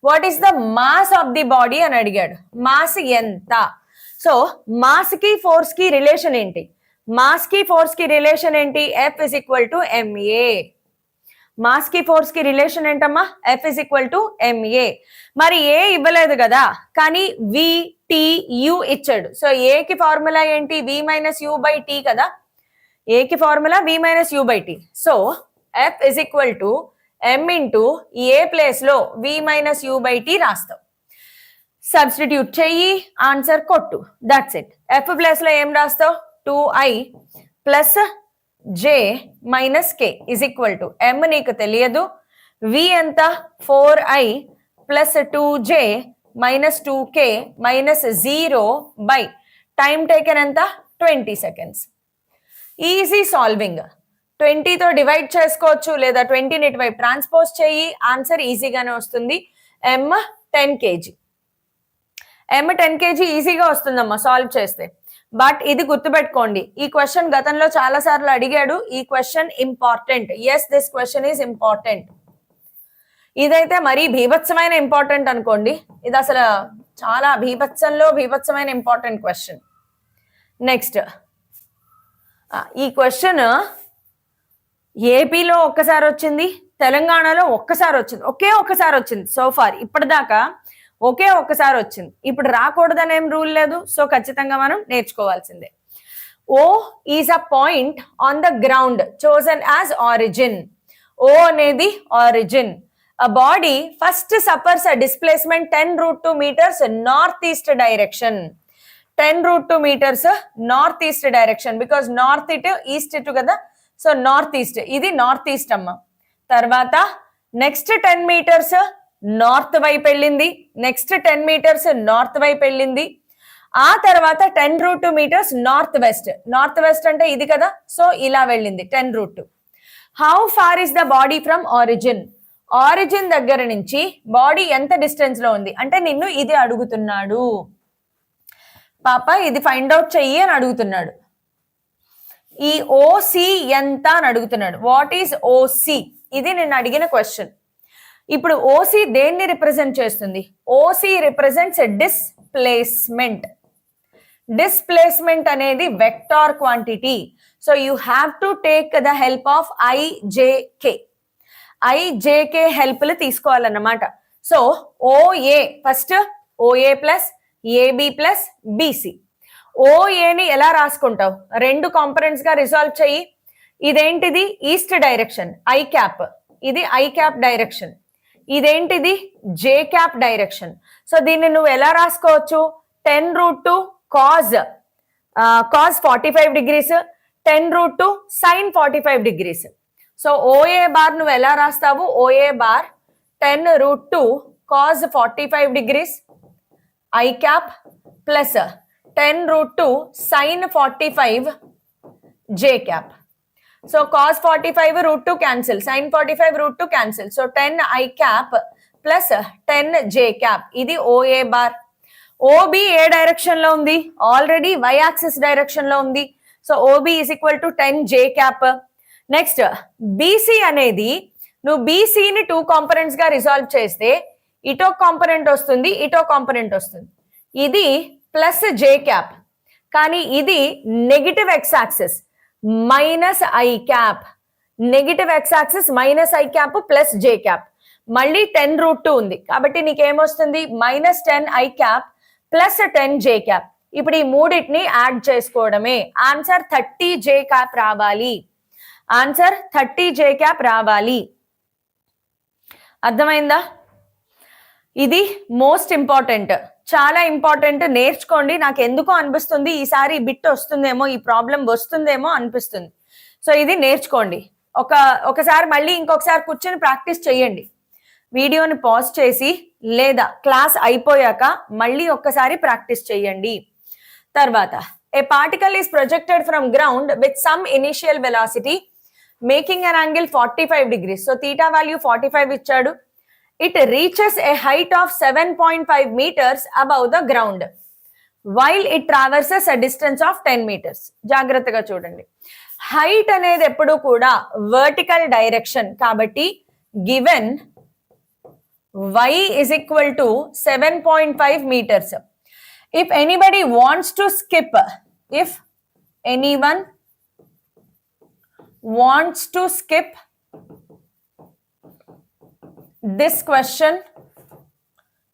What is the mass of the body అని అడిగాడు. Mass ఎంత? So mass కి force కి relation ఏంటి? Mass కి ఫోర్స్ కి రిలేషన్ ఏంటి? F is equal to ma. Mass కి ఫోర్స్ కి రిలేషన్ ఏంటమ్మా? F is equal to ma. మరి ఏ ఇవ్వలేదు కదా, కానీ v t u ఇచ్చాడు. సో ఏ కి ఫార్ములా ఏంటి? v minus u by t కదా. ఏ కి formula v minus u by t. So F is equal to m into a place లో v minus u by t రాస్తావు. Substitute చెయ్యి, answer కొట్టు, that's it. F place లో ఏం రాస్తావు? 2i plus j minus k is equal to m నీకు తెలియదు, v ఎంత? 4i plus 2j minus 2k minus 0 by time taken ఎంత? 20 సెకండ్స్. Easy solving. 20తో డివైడ్ చేసుకోవచ్చు, లేదా 20ని ఇటువైపు ట్రాన్స్పోజ్ చేయి, ఆన్సర్ ఈజీగానే వస్తుంది. m 10 kg. m 10 kg ఈజీగా వస్తుందమ్మా సాల్వ్ చేస్తే. బట్ ఇది గుర్తుపెట్టుకోండి, ఈ క్వశ్చన్ గతంలో చాలా సార్లు అడిగాడు. ఈ question important. Yes, this question is important. ఇదైతే మరీ భీభత్సమైన ఇంపార్టెంట్ అనుకోండి. ఇది అసలు చాలా భీభత్సమైన ఇంపార్టెంట్ క్వశ్చన్. నెక్స్ట్, ఈ క్వశ్చన్ ఏపీలో ఒక్కసారి వచ్చింది, తెలంగాణలో ఒక్కసారి వచ్చింది, ఒక్కసారి వచ్చింది. సో ఫార్ ఇప్పటిదాకా ఒక్కసారి వచ్చింది. ఇప్పుడు రాకూడదని ఏం రూల్ లేదు. సో ఖచ్చితంగా మనం నేర్చుకోవాల్సిందే. O is a point on the ground chosen as origin. O అనేది origin. A body first suffers a displacement 10√2 meters northeast direction. 10√2 meters northeast direction, because north ఇటు ఈస్ట్ ఇటు కదా. సో నార్త్ ఈస్ట్, ఇది north east అమ్మ. తర్వాత next 10 meters north వైపు వెళ్ళింది, next 10 meters north వైపు వెళ్ళింది. ఆ తర్వాత 10√2 meters north west. North west అంటే ఇది కదా. సో ఇలా వెళ్ళింది 10√2. How far is the body from origin? Origin దగ్గర నుంచి బాడీ ఎంత డిస్టెన్స్ లో ఉంది అంటే నిన్ను ఇది అడుగుతున్నాడు. పాప ఇది ఫైండ్ అవుట్ చెయ్యి అని అడుగుతున్నాడు. ఈ ఓసి ఎంత అని అడుగుతున్నాడు. What is OC? ఇది నేను అడిగిన క్వశ్చన్. ఇప్పుడు ఓసి దేన్ని రిప్రజెంట్ చేస్తుంది? OC represents displacement. డిస్ప్లేస్మెంట్ అనేది vector quantity. So you have to take the help of IJK. IJK హెల్ప్లు తీసుకోవాలన్నమాట. So OA first, OA plus AB plus BC. ఓఏని ఎలా రాసుకుంటావు? రెండు కాంపనెంట్స్ గా రిజాల్వ్ చెయ్యి. ఇదేంటిది? East direction, i cap. ఇది ఐ క్యాప్ డైరెక్షన్. ఇదేంటిది? J cap direction. సో దీన్ని నువ్వు ఎలా రాసుకోవచ్చు? 10√2 cos 45 degrees, 10√2 sine 45 degrees. So OA bar నువ్వు ఎలా రాస్తావు? OA bar 10√2 cos 45 degrees i cap plus 10√2 sine 45 j cap. So cos 45 √2 cancel, sine 45 √2 cancel. So 10 i cap plus 10 j cap. ఇది OA bar. OB ఏ direction లో ఉంది? Already y axis direction లో ఉంది. So OB is equal to 10 j cap. Next BC అనేది, నువ్వు బీసీని 2 components గా resolve చేస్తే ఇటో కాంపనెంట్ వస్తుంది, ఇటో కాంపనెంట్ వస్తుంది. ఇది ప్లస్ జే క్యాప్, కానీ ఇది negative x axis minus i cap. Negative x axis minus i cap plus j cap. మళ్ళీ 10√2 ఉంది కాబట్టి నీకేమొస్తుంది? Minus 10 i cap plus 10 j cap. ఇప్పుడు ఈ మూడింటిని యాడ్ చేసుకోవడమే. ఆన్సర్ 30 జే క్యాప్ రావాలి. ఆన్సర్ 30 జే క్యాప్ రావాలి. అర్థమైందా? ఇది మోస్ట్ ఇంపార్టెంట్, చాలా ఇంపార్టెంట్. నేర్చుకోండి. నాకు ఎందుకో అనిపిస్తుంది ఈసారి బిట్ వస్తుందేమో, ఈ ప్రాబ్లం వస్తుందేమో అనిపిస్తుంది. సో ఇది నేర్చుకోండి. ఒకసారి మళ్ళీ ఇంకొకసారి కూర్చొని ప్రాక్టీస్ చేయండి. వీడియోని పాజ్ చేసి లేదా క్లాస్ అయిపోయాక మళ్ళీ ఒక్కసారి ప్రాక్టీస్ చేయండి. తర్వాత, a particle is projected from ground with some initial velocity making an angle 45 degrees. So theta value 45 ఇచ్చాడు. It reaches a height of 7.5 meters above the ground. While it traverses a distance of 10 meters. జాగ్రత్తగా చూడండి, height అనేది ఎప్పుడు కూడా vertical direction కాబట్టి given y is equal to 7.5 meters. If anybody wants to skip, if anyone wants to skip this question,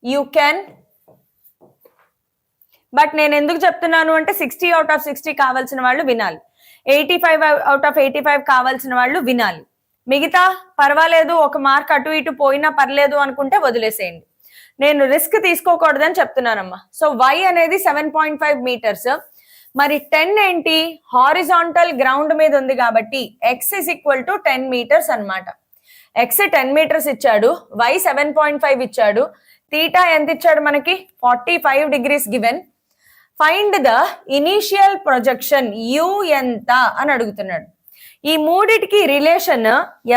you can. But నేను ఎందుకు చెప్తున్నాను అంటే 60 out of 60 కావాల్సిన వాళ్ళు వినాలి, 85 out of 85 కావాల్సిన వాళ్ళు వినాలి. మిగతా పర్వాలేదు, ఒక మార్క్ అటు ఇటు పోయినా పర్లేదు అనుకుంటే వదిలేసేయండి. నేను రిస్క్ తీసుకోకూడదని చెప్తున్నానమ్మా. సో y అనేది 7.5 meters. మరి 10 ఏంటి, హారిజాంటల్ గ్రౌండ్ మీద ఉంది కాబట్టి x is equal to 10 meters అన్నమాట. x 10 meters ఇచ్చాడు, y 7.5 ఇచ్చాడు, తీటా ఎంత ఇచ్చాడు మనకి 45 degrees given. Find the initial projection u ఎంత అని అడుగుతున్నాడు. ఈ మూడిటికి రిలేషన్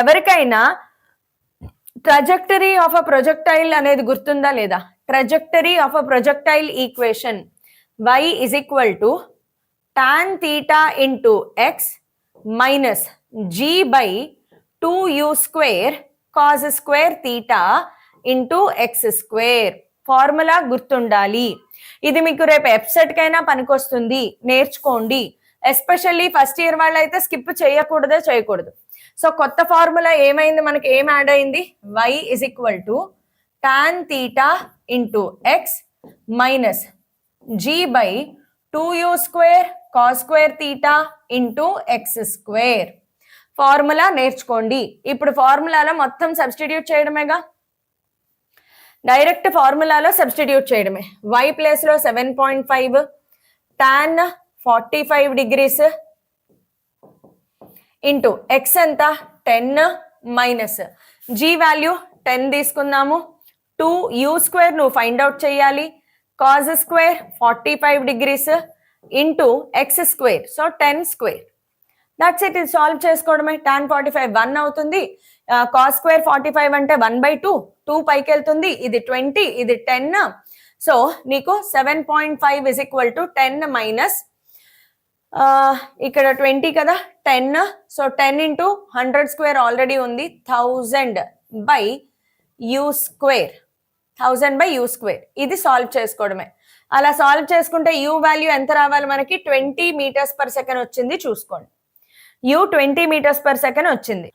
ఎవరికైనా ట్రాజెక్టరీ ఆఫ్ అ ప్రొజెక్టైల్ అనేది గుర్తుందా లేదా? Trajectory of a projectile equation y is equal to tan theta into x minus g by 2u square cos square theta into x square. Formula గుర్తుండాలి. ఇది మీకు రేపు ఎప్సెట్ కైనా పనికొస్తుంది, నేర్చుకోండి. ఎస్పెషల్లీ ఫస్ట్ ఇయర్ వాళ్ళు అయితే స్కిప్ చేయకూడదు. సో కొత్త ఫార్ములా ఏమైంది, మనకి ఏం యాడ్ అయింది, y is equal to tan theta into x minus g by 2u square cos square theta into x square. Formula నేర్చుకోండి. ఇప్పుడు ఫార్ములాలో మొత్తం సబ్స్టిట్యూట్ చేయడమేగా, డైరెక్ట్ ఫార్ములాలో సబ్స్టిట్యూట్ చేయడమే. y ప్లేస్ లో 7.5, tan 45 degrees ఇంటూ x ఎంత 10 మైనస్ g వాల్యూ 10 తీసుకుందాము, 2u square నువ్వు find out చేయాలి, cos square 45 degrees into x square, so 10 square. That's it. ఇది సాల్వ్ చేసుకోవడమే. tan 45 1 అవుతుంది, కాస్ స్క్వేర్ 45 అంటే 1/2, 2 పైకి వెళ్తుంది, ఇది 20, ఇది 10. సో నీకు 7.5 is equal to 10 మైనస్ ఇక్కడ 20 కదా 10, సో 10 into 100 స్క్వేర్ ఆల్రెడీ ఉంది, 1000 by u square, 1000 by u square. ఇది సాల్వ్ చేసుకోవడమే. అలా సాల్వ్ చేసుకుంటే u వాల్యూ ఎంత రావాలి మనకి, 20 meters per second వచ్చింది. చూసుకోండి, u 20 meters per second వచ్చింది.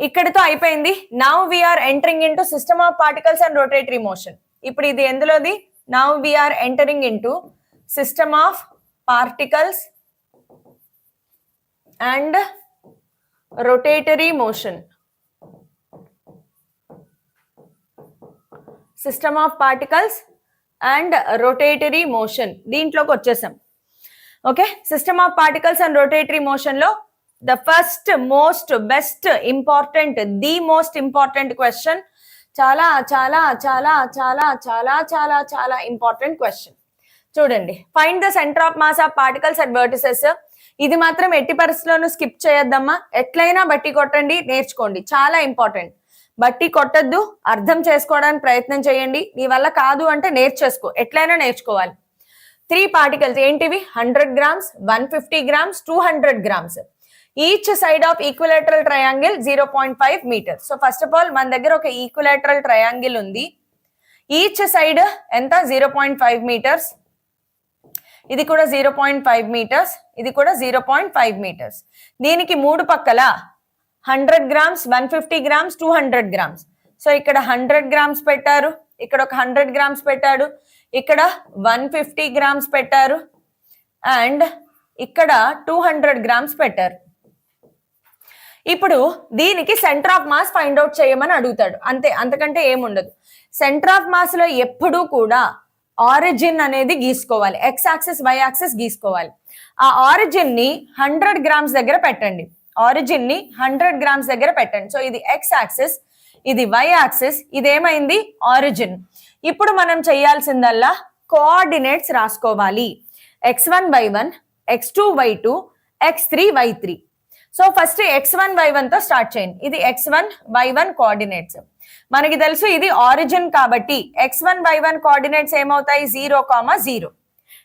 ఇక్కడితో అయిపోయింది. Now we're entering into system of particles and rotatory motion. ఇప్పుడు ఇది ఎందులోది, now we're entering into system of particles and rotatory motion. System of particles and rotatory motion దీంట్లోకి వచ్చేసాం. Okay, system of particles and rotatory motion లో the first most best important the most important question, చాలా చాలా చాలా చాలా చాలా చాలా చాలా ఇంపార్టెంట్ క్వశ్చన్. చూడండి, find the centre of mass of particles at vertices. ఇది మాత్రం ఎట్టి పరిస్థితుల్లోనూ స్కిప్ చేయొద్దమ్మా. ఎట్లయినా బట్టి కొట్టండి, నేర్చుకోండి, చాలా ఇంపార్టెంట్. బట్టి కొట్టద్దు, అర్థం చేసుకోవడానికి ప్రయత్నం చేయండి. నీ వల్ల కాదు అంటే నేర్చేసుకో, ఎట్లయినా నేర్చుకోవాలి. 3 పార్టికల్స్ ఏంటివి, 100 grams, 150 grams, 200 grams. Each side of equilateral triangle 0.5 meters. So first of all మన దగ్గర ఒక ఈక్విలేటరల్ ట్రయాంగిల్ ఉంది. ఈచ్ సైడ్ ఎంత, 0.5 meters. ఇది కూడా 0.5 meters, ఇది కూడా 0.5 meters. దీనికి 3 పక్కల 100 grams, 150 grams, 200 grams. సో ఇక్కడ 100 grams పెట్టారు, ఇక్కడ ఒక 100 grams పెట్టాడు, ఇక్కడ 150 grams పెట్టారు, అండ్ ఇక్కడ 200 grams పెట్టారు. ఇప్పుడు దీనికి centre of mass find out చేయమని అడుగుతాడు, అంతే, అంతకంటే ఏముండదు. సెంటర్ ఆఫ్ మాస్ లో ఎప్పుడూ కూడా ఆరిజిన్ అనేది గీసుకోవాలి, ఎక్స్ యాక్సిస్ వై యాక్సిస్ గీసుకోవాలి. ఆ ఆరిజిన్ ని 100 grams దగ్గర పెట్టండి, ఆరిజిన్ ని 100 grams దగ్గర పెట్టండి. సో ఇది ఎక్స్ యాక్సిస్, ఇది వై యాక్సిస్, ఇదేమైంది ఆరిజిన్. ఇప్పుడు మనం చేయాల్సిందల్లా కోఆర్డినేట్స్ రాసుకోవాలి. x1 y1, x2 y2, x3 y3. So first x1 y1 తో స్టార్ట్ చేయండి. ఇది x1 y1 కోఆర్డినేట్స్. మనకి తెలుసు ఇది ఆరిజిన్ కాబట్టి x1 y1 కోఆర్డినేట్స్ ఏమవుతాయి, 0, 0.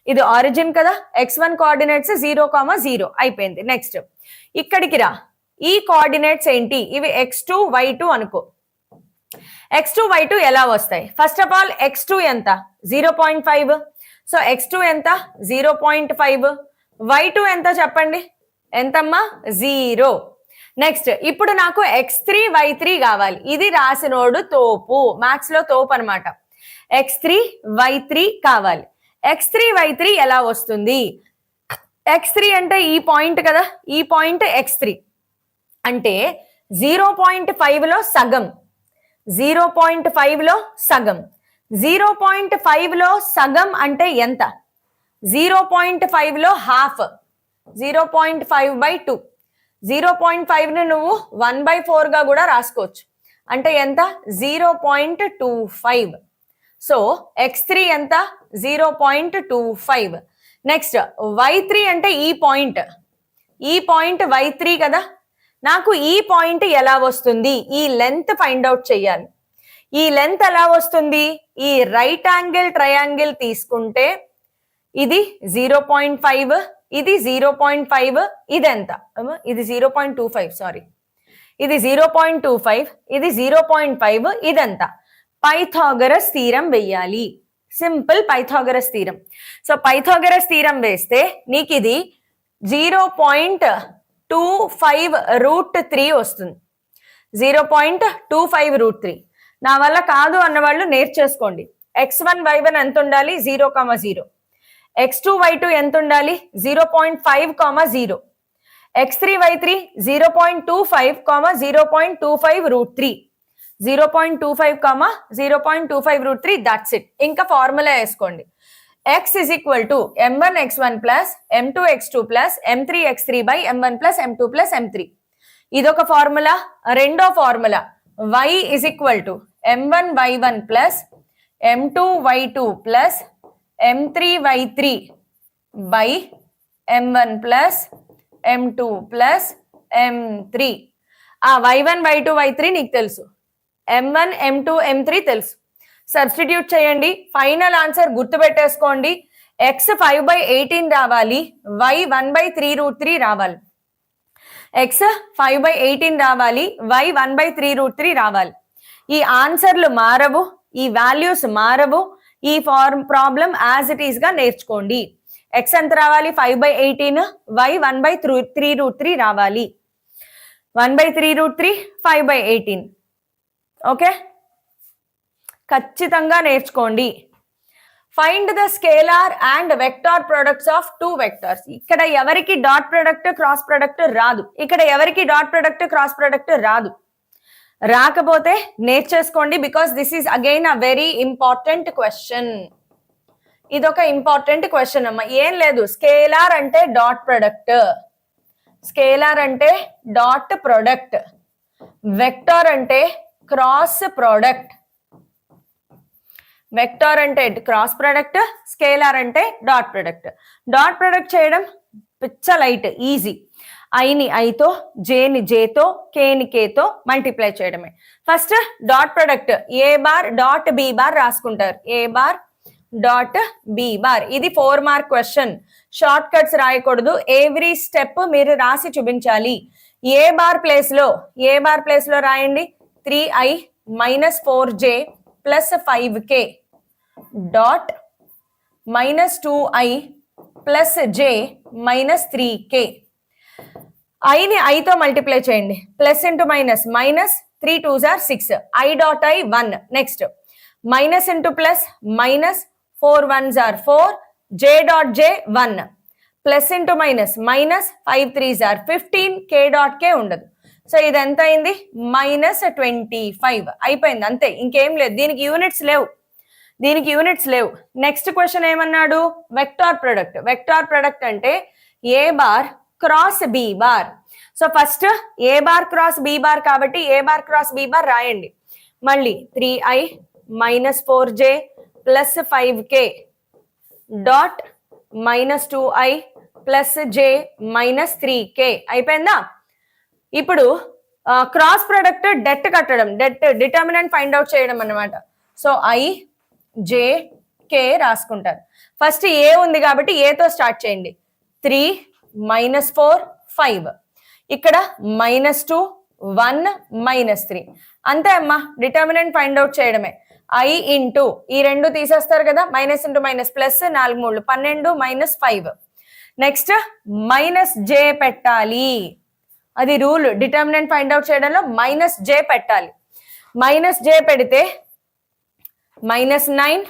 ఇది ఆరిజిన్ కదా, x1 కోఆర్డినేట్స్ 0,0 అయిపోయింది. నెక్స్ట్ ఇక్కడికి రా, ఈ కోఆర్డినేట్స్ ఏంటి, ఇవి x2 y2 అనుకో. x2 y2 ఎలా వస్తాయి? ఫస్ట్ ఆఫ్ ఆల్ x2 ఎంత, 0.5. సో x2 ఎంత, 0.5. y2 ఎంత చెప్పండి, ఎంతమ్మా, 0. నెక్స్ట్ ఇప్పుడు నాకు x3 y3 కావాలి. ఇది రాసినోడు తోపు, మ్యాథ్స్ లో తోపు అనమాట. x3 y3 కావాలి. x3 y3 ఎలా వస్తుంది? x3 అంటే ఈ పాయింట్ కదా, ఈ పాయింట్ x3 అంటే 0.5 లో సగం, 0.5 లో సగం. 0.5 లో సగం అంటే ఎంత? 0.5 లో హాఫ్, 0.5/2. 0.5 ని నువ్వు 1/4 గా కూడా రాసుకోవచ్చు. అంటే ఎంత? 0.25. సో x3 ఎంత? 0.25. నెక్స్ట్ y3 అంటే ఈ పాయింట్, ఈ పాయింట్ y3 కదా. నాకు ఈ పాయింట్ ఎలా వస్తుంది? ఈ లెంత్ ఫైండ్ అవుట్ చేయాలి. ఈ లెంత్ ఎలా వస్తుంది? ఈ రైట్ యాంగిల్ ట్రయాంగిల్ తీసుకుంటే ఇది 0.5, ఇది 0.5, ఇది ఎంత? ఇది 0.25, సారీ, ఇది 0.25, ఇది 0.5, ఇదంతా పైథాగరస్ థీరం వెయ్యాలి. Simple Pythagoras theorem. So Pythagoras theorem వేస్తే నీకు ఇది 0.25√3 వస్తుంది. 0.25√3. నా వల్ల కాదు అన్నవాళ్ళు నేర్చేసుకోండి. x1 y1 ఎంత ఉండాలి? 0,0. x2 y2 ఎంత ఉండాలి? 0.5,0. x3 y3 0.25, 0.25√3. 0.25, 0.25√3. That's it. ఇంకా ఫార్ములా వేసుకోండి. x is equal to m1 x1 plus m2 x2 plus m3 x3 by m1 plus m2 plus m3. ఇదొక ఫార్ములా. రెండో formula y is equal to m1 y1 plus m2 y2 plus m3 y3 by m1 plus m2 plus m3. ఆ y1 y2 y3 నీకు తెలుసు, m1 m2 m3 తెలుసు. Substitute చేయండి. Final answer గుర్తుపెట్టేసుకోండి. x 5/18 రావాలి, y 1/3√3 రావాలి. x 5/18 రావాలి, y 1/3√3 రావాలి. ఈ ఆన్సర్లు మారవు, ఈ వాల్యూస్ మారవు. ఈ ప్రాబ్లం యాజ్ ఇట్ ఈస్ గా నేర్చుకోండి. x ఎంత రావాలి? 5/18, y 1/3√3 రావాలి. 1/3√3, 5/18. ఓకే, ఖచ్చితంగా నేర్చుకోండి. Find the scalar and vector products of 2 vectors. ఇక్కడ ఎవరికి డాట్ ప్రొడక్ట్ క్రాస్ ప్రొడక్ట్ రాదు. ఇక్కడ ఎవరికి డాట్ ప్రొడక్ట్ క్రాస్ ప్రొడక్ట్ రాదు. రాకపోతే నేర్చేసుకోండి. Because this is again a very important question. ఇదొక ఇంపార్టెంట్ క్వశ్చన్ అమ్మా. ఏం లేదు, స్కేలార్ అంటే డాట్ ప్రొడక్ట్, స్కేలార్ అంటే డాట్ ప్రొడక్ట్, వెక్టార్ అంటే క్రాస్ ప్రొడక్ట్. వెక్టార్ అంటే క్రాస్ ప్రొడక్ట్, స్కేలార్ అంటే డాట్ ప్రొడక్ట్. డాట్ ప్రొడక్ట్ చేయడం పిచ్చ లైట్, ఈజీ. ఐని ఐతో, జేని జేతో, కేని కేతో మల్టిప్లై చేయడమే. First dot product A bar dot B bar రాసుకుంటారు. A bar dot B bar. ఇది 4 మార్క్ క్వశ్చన్. షార్ట్ కట్స్ రాయకూడదు. ఎవ్రీ స్టెప్ మీరు రాసి చూపించాలి. ఏ బార్ ప్లేస్ లో రాయండి 3i - 4j + 5k dot -2i + j - 3k. ఐని ఐతో మల్టిప్లై చేయండి. Plus into minus, -3 2s are 6. I dot I 1. Next minus into plus, -4 1s are 4. J dot J 1. Plus into minus, -5 3s are 15. K dot K ఉండదు. So ఇది ఎంత అయింది? -25 అయిపోయింది. అంతే, ఇంకేం లేదు. దీనికి యూనిట్స్ లేవు. నెక్స్ట్ క్వశ్చన్ ఏమన్నాడు? Vector product. వెక్టార్ ప్రొడక్ట్ అంటే A bar cross B bar. So first A bar cross B bar కాబట్టి A bar cross B bar రాయండి. మళ్ళీ 3i - 4j + 5k dot -2i + j - 3k అయిపోయిందా? ఇప్పుడు cross product debt కట్టడం, determinant find out చేయడం అన్నమాట. So i j కే రాసుకుంటారు. First ఏ ఉంది కాబట్టి ఏతో స్టార్ట్ చేయండి. 3 -4 5, ఇక్కడ -2 1 -3, అంతే అమ్మా. డిటర్మినెంట్ ఫైండ్ అవుట్ చేయడమే. I ఇంటూ ఈ రెండు తీసేస్తారు కదా, minus into minus plus, 4 3 12 -5. Next -j పెట్టాలి, అది రూల్. డిటర్మినెంట్ ఫైండ్ అవుట్ చేయడంలో -j పెట్టాలి. -j పెడితే -9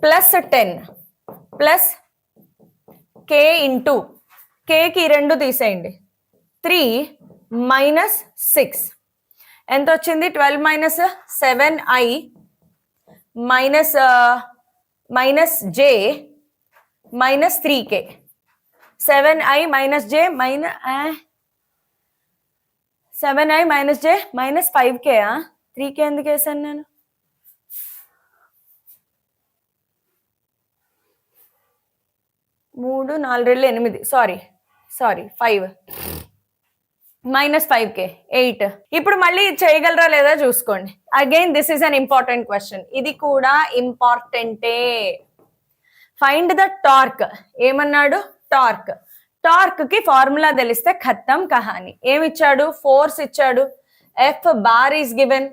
+ 10 ప్లస్ k ఇంటూ కేకి రెండు తీసేయండి, 3 -6 ఎంత వచ్చింది? 12 - 7i -j -3k. 7i - j 7i - j -5k. 3k ఎందుకు వేసాను నేను? 3 4 8, సారీ 5 -5k 8. ఇప్పుడు మళ్ళీ చేయగలరా లేదా చూసుకోండి. Again this is an important question, ఇది కూడా ఇంపార్టెంటే. Find the torque. ఏమన్నాడు? టార్క్ కి ఫార్ములా తెలిస్తే ఖతం కహాని. ఏమిచ్చాడు? ఫోర్స్ ఇచ్చాడు, F bar is given,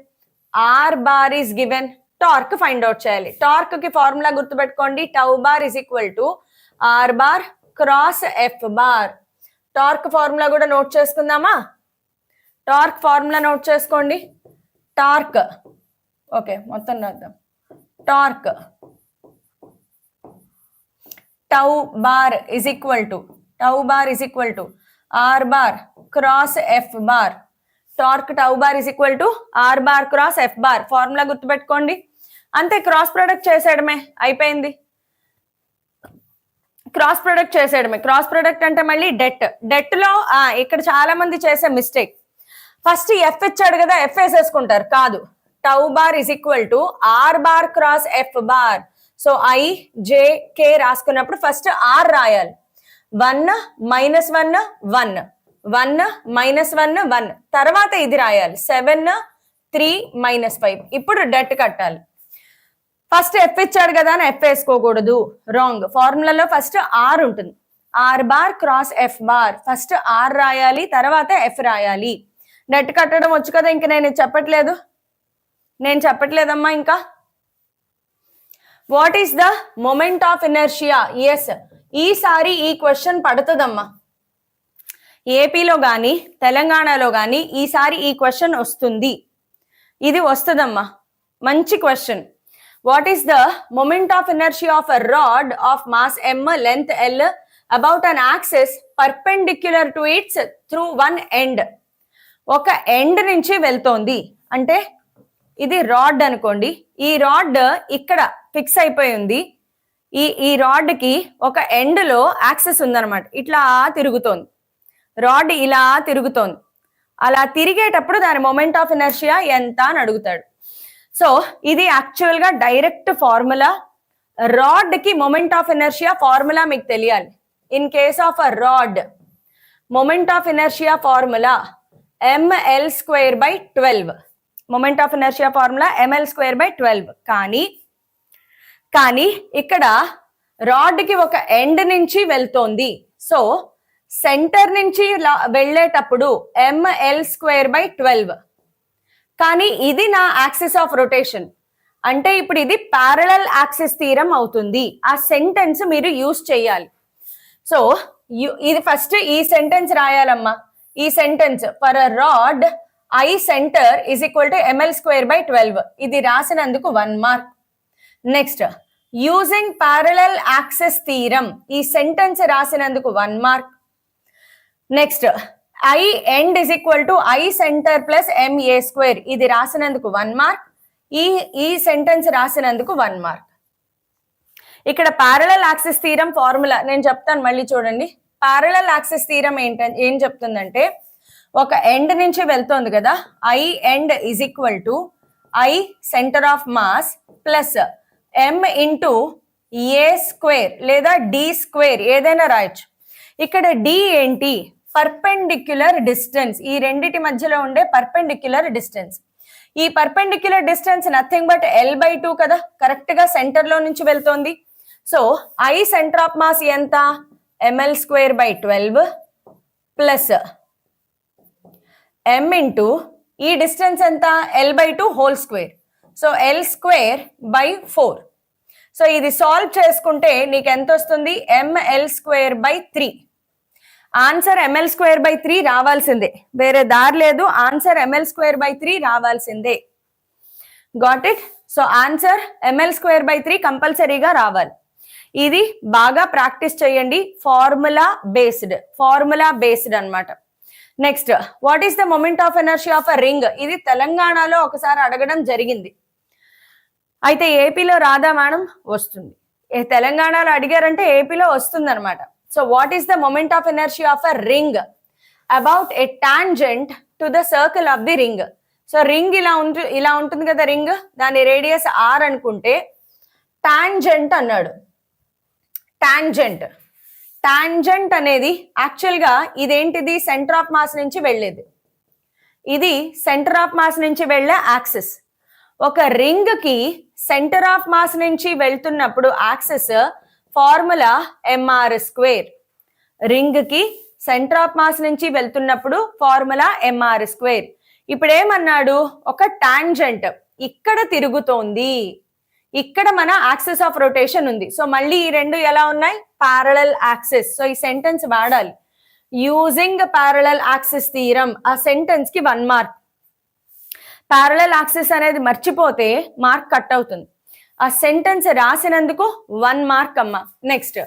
R bar is given. Torque find out చేయాలి. టార్క్ కి ఫార్ములా గుర్తుపెట్టుకోండి, tau bar is equal to are bar cross F bar. Torque formula కూడా నోట్ చేసుకుందామా? టార్క్ ఫార్ములా నోట్ చేసుకోండి. టార్క్, ఓకే మొత్తం రాద్దాం. Torque tau bar is equal to are bar cross F bar. Torque tau bar is equal to are bar cross F bar. Formula గుర్తుపెట్టుకోండి, అంతే. Cross product చేసేయడమే, అయిపోయింది. Cross product చేసేయడమే. Cross product అంటే మళ్ళీ debt లో ఇక్కడ చాలా మంది చేసే మిస్టేక్, ఫస్ట్ ఎఫ్ ఇచ్చాడు కదా ఎఫ్ వేసేసుకుంటారు. కాదు, tau bar is equal to are bar cross F bar. So I J K రాసుకున్నప్పుడు ఫస్ట్ ఆర్ రాయాలి. 1 -1 1 1 -1 1, తర్వాత ఇది రాయాలి 7 3 -5. ఇప్పుడు డెట్ కట్టాలి. ఫస్ట్ ఎఫ్ ఇచ్చాడు కదా అని ఎఫ్ వేసుకోకూడదు, రాంగ్. ఫార్ములాలో ఫస్ట్ ఆర్ ఉంటుంది, R bar cross F bar. First are రాయాలి, తర్వాత ఎఫ్ రాయాలి. డెట్ కట్టడం వచ్చు కదా, ఇంక నేను చెప్పట్లేదమ్మా. ఇంకా what is the moment of inertia? Yes, ఈసారి ఈ క్వశ్చన్ పడుతుందమ్మా. ఏపీలో కానీ తెలంగాణలో కానీ ఈసారి ఈ క్వశ్చన్ వస్తుంది, ఇది వస్తుందమ్మా. మంచి question. What is the moment of inertia of a rod of mass m, length l, about an axis perpendicular to its through one end? ఒక ఎండ్ నుంచి వెళ్తోంది అంటే ఇది రాడ్ అనుకోండి. ఈ రాడ్ ఇక్కడ ఫిక్స్ అయిపోయి ఉంది. ఈ రాడ్ కి ఒక ఎండ్ లో యాక్సిస్ ఉందన్నమాట, ఇట్లా తిరుగుతోంది. రాడ్ ఇలా తిరుగుతోంది. అలా తిరిగేటప్పుడు దాని మొమెంట్ ఆఫ్ ఇనర్షియా ఎంత అని అడుగుతాడు. సో ఇది యాక్చువల్ గా డైరెక్ట్ ఫార్ములా. రాడ్ కి మొమెంట్ ఆఫ్ ఇనర్షియా ఫార్ములా మీకు తెలియాలి. In case of a rod, moment of inertia formula ml²/12. Moment of inertia formula ml²/12. కానీ ఇక్కడ రాడ్ కి ఒక ఎండ్ నుంచి వెళ్తోంది. సో సెంటర్ నుంచి వెళ్ళేటప్పుడు ml²/12. కానీ ఇది నా యాక్సిస్ ఆఫ్ రొటేషన్ అంటే ఇప్పుడు ఇది ప్యారలల్ యాక్సిస్ థీరం అవుతుంది. ఆ సెంటెన్స్ మీరు యూజ్ చేయాలి. సో ఇది ఫస్ట్ ఈ సెంటెన్స్ రాయాలమ్మా. ఈ sentence for a rod I centre is equal to ml²/12. ఇది రాసినందుకు 1 mark. Next using parallel axis theorem, ఈ సెంటెన్స్ రాసినందుకు 1 mark. Next I end is equal to I center plus MA², ఇది రాసినందుకు 1 మార్క్. ఈ సెంటెన్స్ రాసినందుకు 1 మార్క్. ఇక్కడ parallel axis theorem formula నేను చెప్తాను, మళ్ళీ చూడండి. ప్యారలల్ యాక్సిస్ థీరం ఏం చెప్తుందంటే, ఒక ఎండ్ నుంచి వెళ్తోంది కదా, I end is equal to I center of mass plus M into A² లేదా D² ఏదైనా రాయొచ్చు. ఇక్కడ D ఏంటి? Perpendicular distance. ఈ రెండిటి మధ్యలో ఉండే పర్పెండిక్యులర్ డిస్టెన్స్. ఈ perpendicular distance nothing but L/2 కదా, కరెక్ట్ గా సెంటర్ లో నుంచి వెళ్తోంది. So I centre of mass ఎంత, ml²/12 ప్లస్ m ఇంటూ ఈ డిస్టెన్స్ ఎంత, L/2 whole square. So L²/4. So ఇది సాల్వ్ చేసుకుంటే నీకు ఎంత వస్తుంది, ml²/3. ఆన్సర్ ml²/3 రావాల్సిందే, వేరే దారి లేదు. ఆన్సర్ ml²/3 రావాల్సిందే. Got it? So answer ml²/3 కంపల్సరీగా రావాలి. ఇది బాగా ప్రాక్టీస్ చేయండి. ఫార్ములా బేస్డ్ అన్నమాట. Next, what is the moment of energy of a ring? ఇది తెలంగాణలో ఒకసారి అడగడం జరిగింది, అయితే ఏపీలో రాదా మేడం? వస్తుంది. తెలంగాణలో అడిగారంటే ఏపీలో వస్తుంది అనమాట. So what is the moment of energy of a ring about a tangent to the circle of the ring? So ring ఇలా ఉంటుంది కదా రింగ్, దాని రేడియస్ r అనుకుంటే టాంజెంట్ అన్నాడు. టాంజెంట్ అనేది యాక్చువల్ గా ఇదేంటిది, సెంటర్ ఆఫ్ మాస్ నుంచి వెళ్ళేది. ఇది సెంటర్ ఆఫ్ మాస్ నుంచి వెళ్ళే యాక్సిస్. ఒక రింగ్ కి సెంటర్ ఆఫ్ మాస్ నుంచి వెళ్తున్నప్పుడు యాక్సిస్ ఫార్ములా mr². రింగ్ కి సెంటర్ ఆఫ్ మాస్ నుంచి వెళ్తున్నప్పుడు ఫార్ములా mr². ఇప్పుడు ఏమన్నాడు, ఒక టాంజెంట్ ఇక్కడ తిరుగుతోంది, ఇక్కడ మన యాక్సిస్ ఆఫ్ రొటేషన్ ఉంది. సో మళ్ళీ ఈ రెండు ఎలా ఉన్నాయి, ప్యారలల్ యాక్సిస్. సో ఈ సెంటెన్స్ వాడాలి, యూజింగ్ ప్యారలల్ యాక్సిస్ థీరం. ఆ సెంటెన్స్ కి 1 మార్క్. ప్యారలల్ యాక్సిస్ అనేది మర్చిపోతే మార్క్ కట్ అవుతుంది. ఆ సెంటెన్స్ రాసినందుకు 1 మార్క్ అమ్మ. నెక్స్ట్,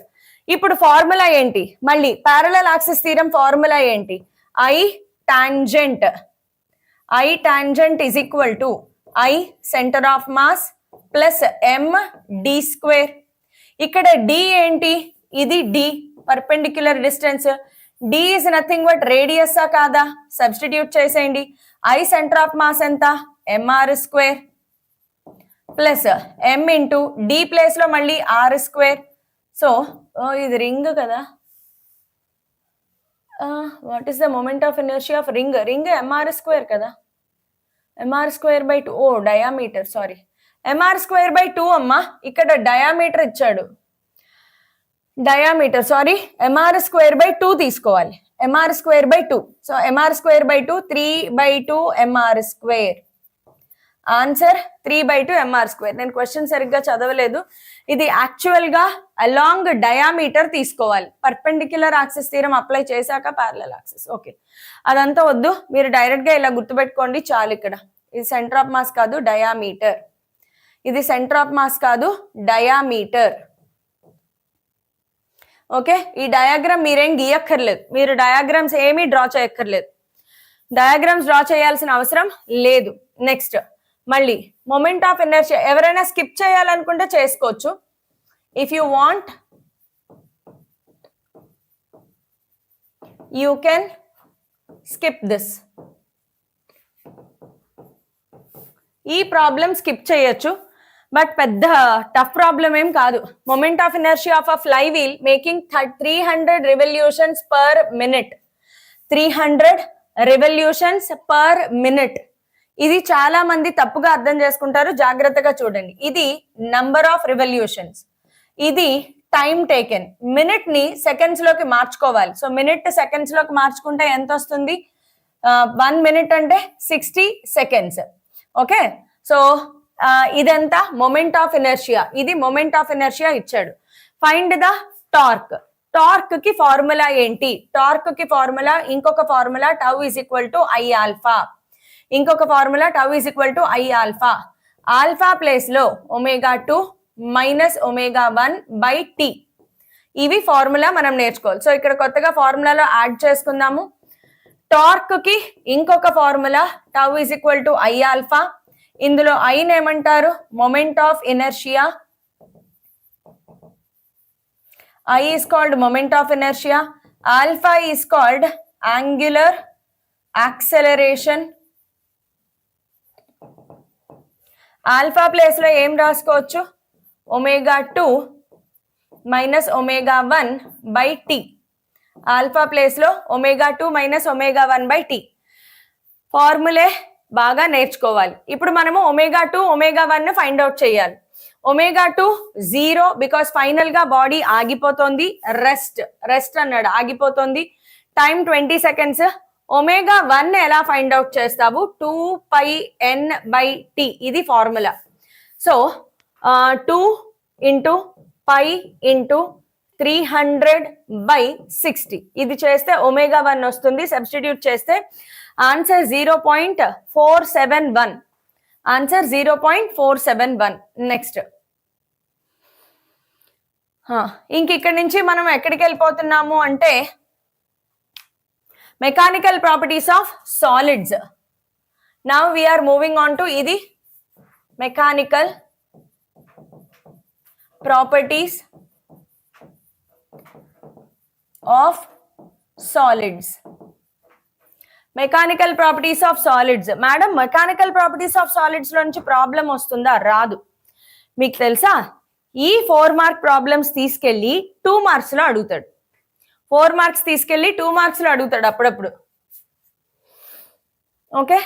ఇప్పుడు ఫార్ములా ఏంటి, మళ్ళీ ప్యారలల్ యాక్సిస్ థీరం ఫార్ములా ఏంటి, I tangent is equal to I center of mass plus md². ఇక్కడ d ఏంటి, ఇది d perpendicular distance. d is nothing but radius కాదా, సబ్స్టిట్యూట్ చేసేయండి. I సెంటర్ ఆఫ్ మాస్ ఎంత, mr² plus m into d place లో మళ్ళీ r². So ఇది ring కదా, what is the moment of inertia of ring mr² కదా, mr²/2. ఓ diameter, sorry, mr²/2 అమ్మా. ఇక్కడ డయామీటర్ ఇచ్చాడు, డయామీటర్ సారీ, mr²/2 తీసుకోవాలి, mr²/2. So mr²/2 3/2 mr². Answer 3/2 mr². నేను క్వశ్చన్ సరిగ్గా చదవలేదు. ఇది యాక్చువల్ గా అలాంగ్ డయామీటర్ తీసుకోవాలి. పర్పెండిక్యులర్ యాక్సిస్ థీరం అప్లై చేశాక ప్యారలల్ యాక్సిస్. ఓకే, అదంతా వద్దు, మీరు డైరెక్ట్ గా ఇలా గుర్తుపెట్టుకోండి చాలు. ఇక్కడ ఇది సెంటర్ ఆఫ్ మాస్ కాదు, డయామీటర్. ఇది సెంటర్ ఆఫ్ మాస్ కాదు, డయామీటర్. ఓకే, ఈ డయాగ్రామ్ మీరేం గీయక్కర్లేదు, మీరు డయాగ్రామ్స్ ఏమీ డ్రా చేయక్కర్లేదు, డయాగ్రామ్స్ డ్రా చేయాల్సిన అవసరం లేదు. నెక్స్ట్, మళ్ళీ మొమెంట్ ఆఫ్ ఇనర్షియా ఎవరైనా స్కిప్ చేయాలనుకుంటే చేసుకోవచ్చు. If you want you can skip this. ఈ ప్రాబ్లం స్కిప్ చేయొచ్చు, బట్ పెద్ద టఫ్ ప్రాబ్లం ఏం కాదు. Moment of inertia of a flywheel making 300 revolutions per minute. 300 revolutions per minute. ఇది చాలా మంది తప్పుగా అర్థం చేసుకుంటారు, జాగ్రత్తగా చూడండి. ఇది నంబర్ ఆఫ్ రివల్యూషన్స్, ఇది టైం టేకెన్. మినిట్ ని సెకండ్స్ లోకి మార్చుకోవాలి. సో మినిట్ సెకండ్స్ లోకి మార్చుకుంటే ఎంత వస్తుంది, 1 minute అంటే 60 seconds. ఓకే, సో ఇదంతా మొమెంట్ ఆఫ్ ఇనర్షియా. ఇది మొమెంట్ ఆఫ్ ఇనర్షియా ఇచ్చాడు. Find the torque. టార్క్ కి ఫార్ములా ఏంటి, టార్క్ కి ఫార్ములా ఇంకొక formula tau is equal to I alpha. ఇంకొక formula tau is equal to I alpha. Alpha place లో ω2 minus ω1/t. ఇవి formula మనం నేర్చుకోవాలి. సో ఇక్కడ కొత్తగా ఫార్ములాలో యాడ్ చేసుకుందాము. టార్క్ కి ఇంకొక formula tau is equal to I alpha. ఇందులో ఐ ఏమంటారు, moment of inertia. I is called moment of inertia. Alpha is called angular acceleration. Alpha place లో ఏం రాసుకోవచ్చు, ω2 మైనస్ ω1/t. ఆల్ఫా ప్లేస్ లో ω2 మైనస్ ω1/t. ఫార్ములే బాగా నేర్చుకోవాలి. ఇప్పుడు మనము ఒమేగా 2 ఒమేగా 1 ఫైండ్ అవుట్ చేయాలి. ఒమేగా 2 0 బికాస్ ఫైనల్ గా బాడీ ఆగిపోతుంది, రెస్ట్ అన్నాడు, ఆగిపోతుంది. Time 20 seconds. ఒమేగా 1 ఎలా ఫైండ్ అవుట్ చేస్తావు? 2πn/t ఇది ఫార్ములా. సో 2 × π × 300/60 ఇది చేస్తే ఒమేగా 1 వస్తుంది. సబ్స్టిట్యూట్ చేస్తే ఆన్సర్ 0.471. ఆన్సర్ 0.471. నెక్స్ట్ ఇంక ఇక్కడ నుంచి మనం ఎక్కడికి వెళ్ళిపోతున్నాము అంటే mechanical properties of solids. Now we're moving on to ఇది mechanical properties of solids. Mechanical properties of solids. Madam mechanical properties of solids లో నుంచి ప్రాబ్లం వస్తుందా? రాదు. మీకు తెలుసా, ఈ 4 మార్క్ ప్రాబ్లమ్స్ తీసుకెళ్లి 2 మార్క్స్ లో అడుగుతాడు. 4 మార్క్స్ తీసుకెళ్లి 2 మార్క్స్ లో అడుగుతాడు అప్పుడప్పుడు. ఓకే,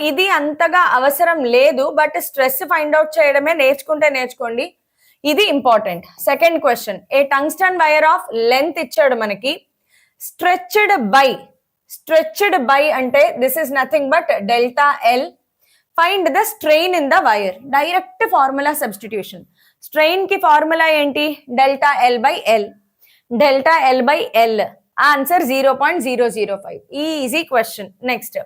ఇది అంతగా అవసరం లేదు, బట్ స్ట్రెస్ ఫైండ్ అవుట్ చేయడమే నేర్చుకోండి. ఇది important. Second question, A tungsten wire of length ఇచ్చాడు మనకి, స్ట్రెచ్డ్ బై అంటే this is nothing but delta L. Find the strain in the wire. Direct formula substitution. Strain కి ఫార్ములా ఏంటి? Delta L by L. Answer 0.005. Easy question. Next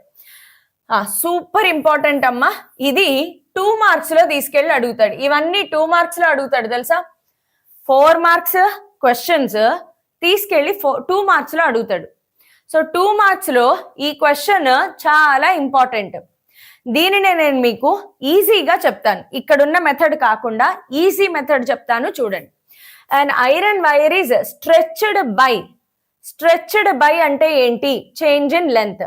super important అమ్మా, ఇది 2 marks లో తీసుకెళ్లి అడుగుతాడు. ఇవన్నీ 2 మార్క్స్ లో అడుగుతాడు తెలుసా. 4 మార్క్స్ క్వశ్చన్స్ తీసుకెళ్లి 2 మార్క్స్ లో అడుగుతాడు. సో 2 మార్క్స్ లో ఈ క్వశ్చన్ చాలా ఇంపార్టెంట్. దీనినే నేను మీకు ఈజీగా చెప్తాను, ఇక్కడున్న మెథడ్ కాకుండా ఈజీ మెథడ్ చెప్తాను చూడండి. And iron wire is stretched by అంటే ఏంటి? Change in length.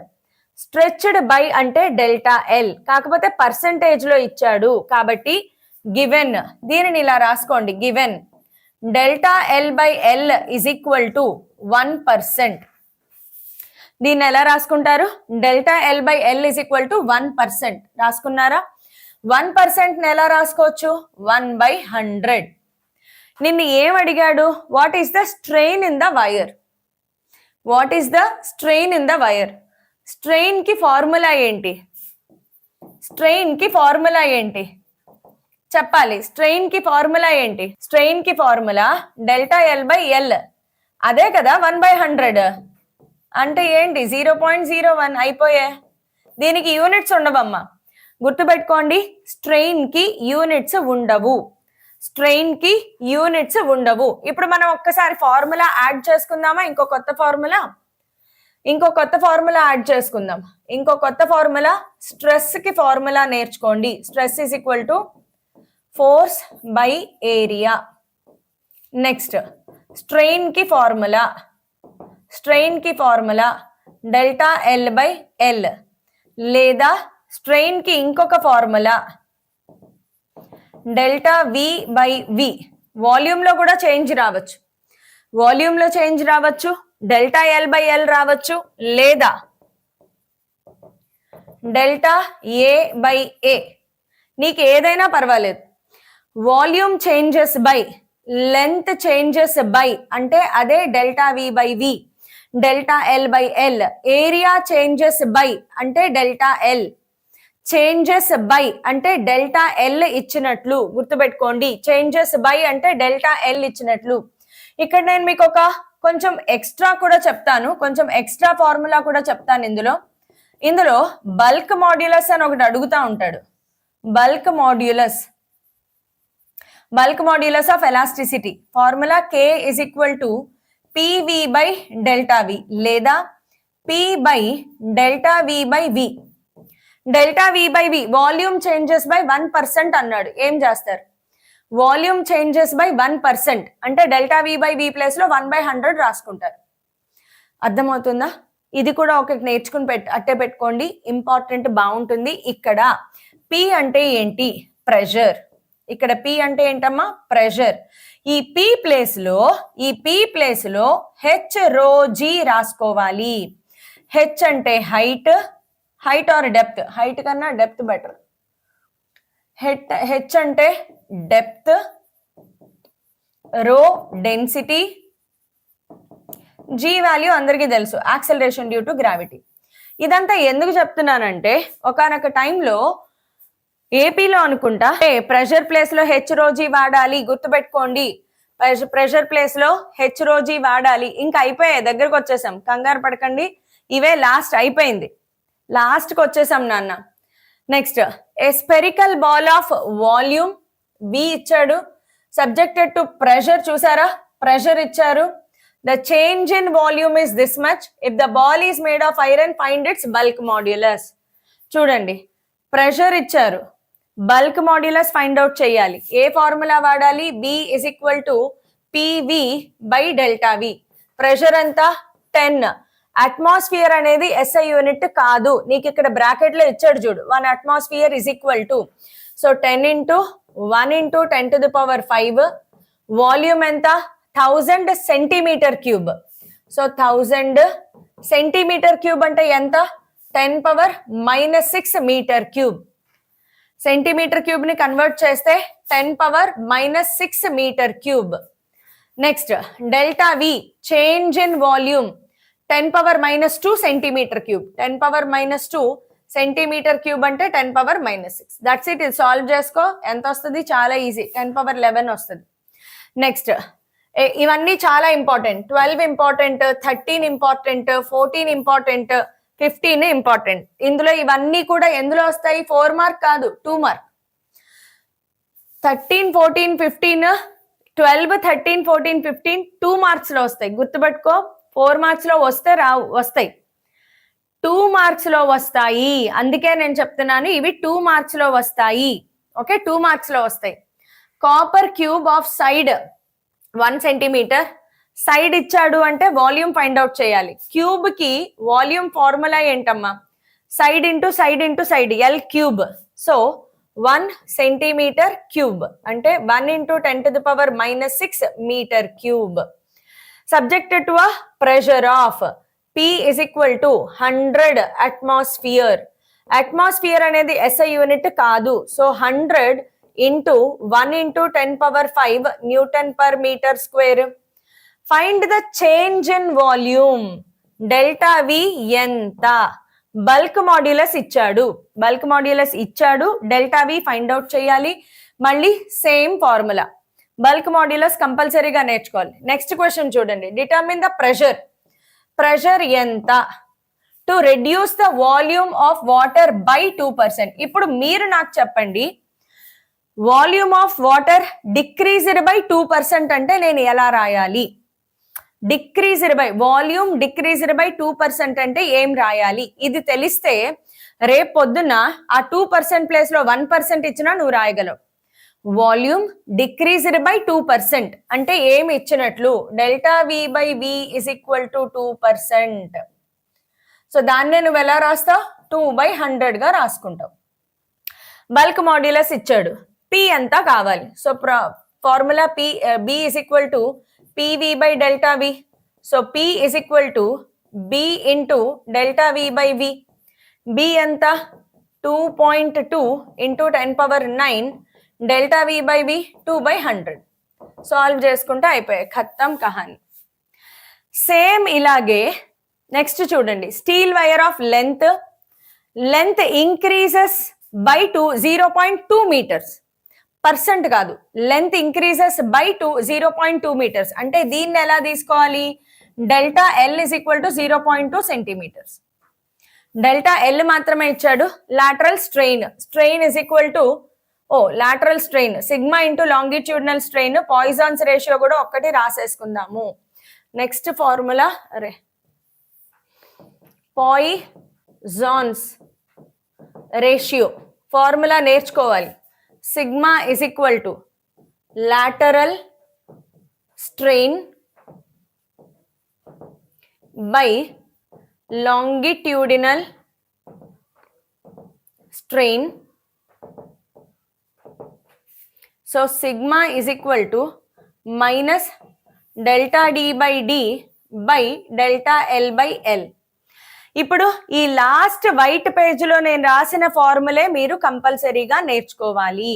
Stretched by అంటే డెల్టా ఎల్, కాకపోతే పర్సెంటేజ్ లో ఇచ్చాడు కాబట్టి గివెన్. దీనిని ఇలా రాసుకోండి, given delta L by L is equal to 1%. దీన్ని ఎలా రాసుకుంటారు? Delta L by L is equal to 1%. రాసుకున్నారా? 1% ఎలా రాసుకోవచ్చు? 1/100. నిన్ను ఏం అడిగాడు? What is the strain in the wire? Strain కి ఫార్ములా ఏంటి? చెప్పాలి. స్ట్రెయిన్ కి formula delta L by L. అదే కదా 1/100 అంటే ఏంటి? 0.01 అయిపోయే. దీనికి యూనిట్స్ ఉండవమ్మా, గుర్తుపెట్టుకోండి. స్ట్రెయిన్ కి యూనిట్స్ ఉండవు. ఇప్పుడు మనం ఒక్కసారి ఫార్ములా యాడ్ చేసుకుందామా? ఇంకో కొత్త ఫార్ములా యాడ్ చేసుకుందాం. ఇంకో కొత్త ఫార్ములా, స్ట్రెస్ కి ఫార్ములా నేర్చుకోండి. Stress is equal to force by area. Next strain కి formula delta L by L, లేదా స్ట్రెయిన్ కి ఇంకొక formula delta V by V. Volume లో కూడా చేంజ్ రావచ్చు, డెల్టా ఎల్ బై ఎల్ రావచ్చు, లేదా డెల్టా ఏ బై ఏ. నీకు ఏదైనా పర్వాలేదు. Volume changes by length changes by అంటే అదే delta V by V. Delta L by L. Area changes by అంటే డెల్టా ఎల్. చేంజెస్ బై అంటే డెల్టా ఎల్ ఇచ్చినట్లు గుర్తుపెట్టుకోండి. చేంజెస్ బై అంటే డెల్టా ఎల్ ఇచ్చినట్లు. ఇక్కడ నేను మీకు ఒక కొంచెం ఎక్స్ట్రా కూడా చెప్తాను, కొంచెం ఎక్స్ట్రా ఫార్ములా కూడా చెప్తాను. ఇందులో బల్క్ మాడ్యులస్ అని ఒకటి అడుగుతా ఉంటాడు. Bulk modulus of elasticity formula K is equal to PV by delta V లేదా P by delta V by V. Delta V by V volume changes by 1% అన్నాడు. ఏం చేస్తారు? వాల్యూమ్ చేంజెస్ బై 1% అంటే delta V by V place లో 1/100 రాసుకుంటారు. అర్థమవుతుందా? ఇది కూడా ఒకటి నేర్చుకుని అట్టే పెట్టుకోండి, ఇంపార్టెంట్, బాగుంటుంది. ఇక్కడ P అంటే ఏంటి? ప్రెషర్. ఇక్కడ P అంటే ఏంటమ్మా? ప్రెషర్. ఈ P ప్లేస్ లో H ρg రాసుకోవాలి. H అంటే height, height or depth? Height కన్నా డెప్త్ బెటర్. హెచ్ అంటే depth, rho density, G value అందరికీ తెలుసు, యాక్సలరేషన్ డ్యూ టు గ్రావిటీ. ఇదంతా ఎందుకు చెప్తున్నానంటే ఒకనొక టైంలో ఏపీలో అనుకుంటా ప్రెషర్ ప్లేస్ లో హెచ్ రోజీ వాడాలి, గుర్తుపెట్టుకోండి. ప్రెషర్ ప్లేస్ లో హెచ్ రోజీ వాడాలి. ఇంకా అయిపోయాయి, దగ్గరకు వచ్చేసాం, కంగారు పడకండి, ఇవే లాస్ట్, అయిపోయింది, లాస్ట్ కి వచ్చేసాం నాన్న. Next, A spherical ball of volume వి ఇచ్చాడు, సబ్జెక్టెడ్ టు ప్రెషర్. చూసారా, ప్రెషర్ ఇచ్చారు. The change in volume is this much. If the ball is made of iron find its bulk modulus. చూడండి, ప్రెషర్ ఇచ్చారు, bulk modulus find out చేయాలి. ఏ formula వాడాలి? B is equal to PV by delta V. Pressure ఎంత? 10. Atmosphere అనేది SI unit కాదు, నీకు ఇక్కడ bracket లో ఇచ్చాడు చూడు, 1 atmosphere is equal to, so 10 into 1 into 10 to the power 5. Volume ఎంత? 1000 centimetre cube. So 1000 centimetre cube అంటే ఎంత? 10 power -6 metre cube. Centimetre cube ని కన్వర్ట్ చేస్తే 10 power -6 metre cube. Next, delta V, change in volume, 10 power -2 centimetre cube. 10 power -2 centimetre cube అంటే 10 power -6. That's it. ఇది solve చేసుకో, ఎంత వస్తుంది? చాలా ఈజీ, 10 power 11 వస్తుంది. నెక్స్ట్, ఇవన్నీ చాలా important. 12 important, 13 important, 14 important, 15 important. ఇందులో ఇవన్నీ కూడా ఎందులో వస్తాయి? 4 మార్క్ కాదు, 2 మార్క్. 13, 14, 15, 12, 13, 14, 15 2 మార్క్స్ లో వస్తాయి, గుర్తుపెట్టుకో. 4 మార్క్స్ లో వస్తే రావు, వస్తాయి, 2 మార్క్స్ లో వస్తాయి. అందుకే నేను చెప్తున్నాను ఇవి 2 మార్క్స్ లో వస్తాయి. ఓకే, 2 మార్క్స్ లో వస్తాయి. Copper cube of side 1 centimetre. Side ఇచ్చాడు అంటే వాల్యూమ్ ఫైండ్ అవుట్ చేయాలి. క్యూబ్ కి వాల్యూమ్ ఫార్ములా ఏంటమ్మా? Side into side into side, L cube. So 1 centimetre cube అంటే 1 into 10 to the power -6 metre cube. Subjected to a pressure of P is equal to 100 atmosphere. Atmosphere అనేది SI unit కాదు. So 100 into 1 into 10 power 5 newton per metre square. Find the change in volume. Delta V ఎంత? Bulk modulus ఇచ్చాడు, bulk modulus ఇచ్చాడు, delta V find out చేయాలి. మళ్ళీ same formula, bulk modulus కంపల్సరీగా నేర్చుకోవాలి. Next question చూడండి, determine the pressure. Pressure ఎంత? To reduce the volume of water by 2%. ఇప్పుడు మీరు నాకు చెప్పండి, volume of water decreased by 2% అంటే నేను ఎలా రాయాలి? Decreased by, volume decreased by 2% అంటే ఏం రాయాలి? ఇది తెలిస్తే రేపు పొద్దున్న ఆ 2% ప్లేస్ లో 1% ఇచ్చినా నువ్వు రాయగలవు. వాల్యూమ్ డిక్రీజ్డ్ బై 2% అంటే ఏమి ఇచ్చినట్లు? Delta V by V is equal to 2%. So దాన్నే నువ్వు ఎలా రాస్తావు? 2/100 గా రాసుకుంటావు. బల్క్ మాడ్యులస్ ఇచ్చాడు, పి ఎంత కావాలి? So formula B is equal to PV by delta V. So P is equal to B into delta V by V. B anta 2.2 into 10 power 9 delta V by V 2/100. Solve చేసుకుంటే అయిపోయాయి, ఖతం కహాని. Same ఇలాగే next చూడండి, steel wire of length, length increases by 0.2 metres. Percent కాదు, length increases by 0.2 metres అంటే దీన్ని ఎలా తీసుకోవాలి? Delta L is equal to 0.2 centimetres. Delta L మాత్రమే ఇచ్చాడు. Lateral strain, strain is equal to lateral strain sigma into longitudinal strain. Poisson's ratio కూడా ఒక్కటి రాసేసుకుందాము. నెక్స్ట్ ఫార్ములా, అరే పాయిజన్స్ రేషియో ఫార్ములా నేర్చుకోవాలి. Sigma is equal to lateral strain by longitudinal strain. So sigma is equal to minus delta D by D by delta L by L. ఇప్పుడు ఈ last white పేజ్లో నేను రాసిన formulae మీరు కంపల్సరీగా నేర్చుకోవాలి.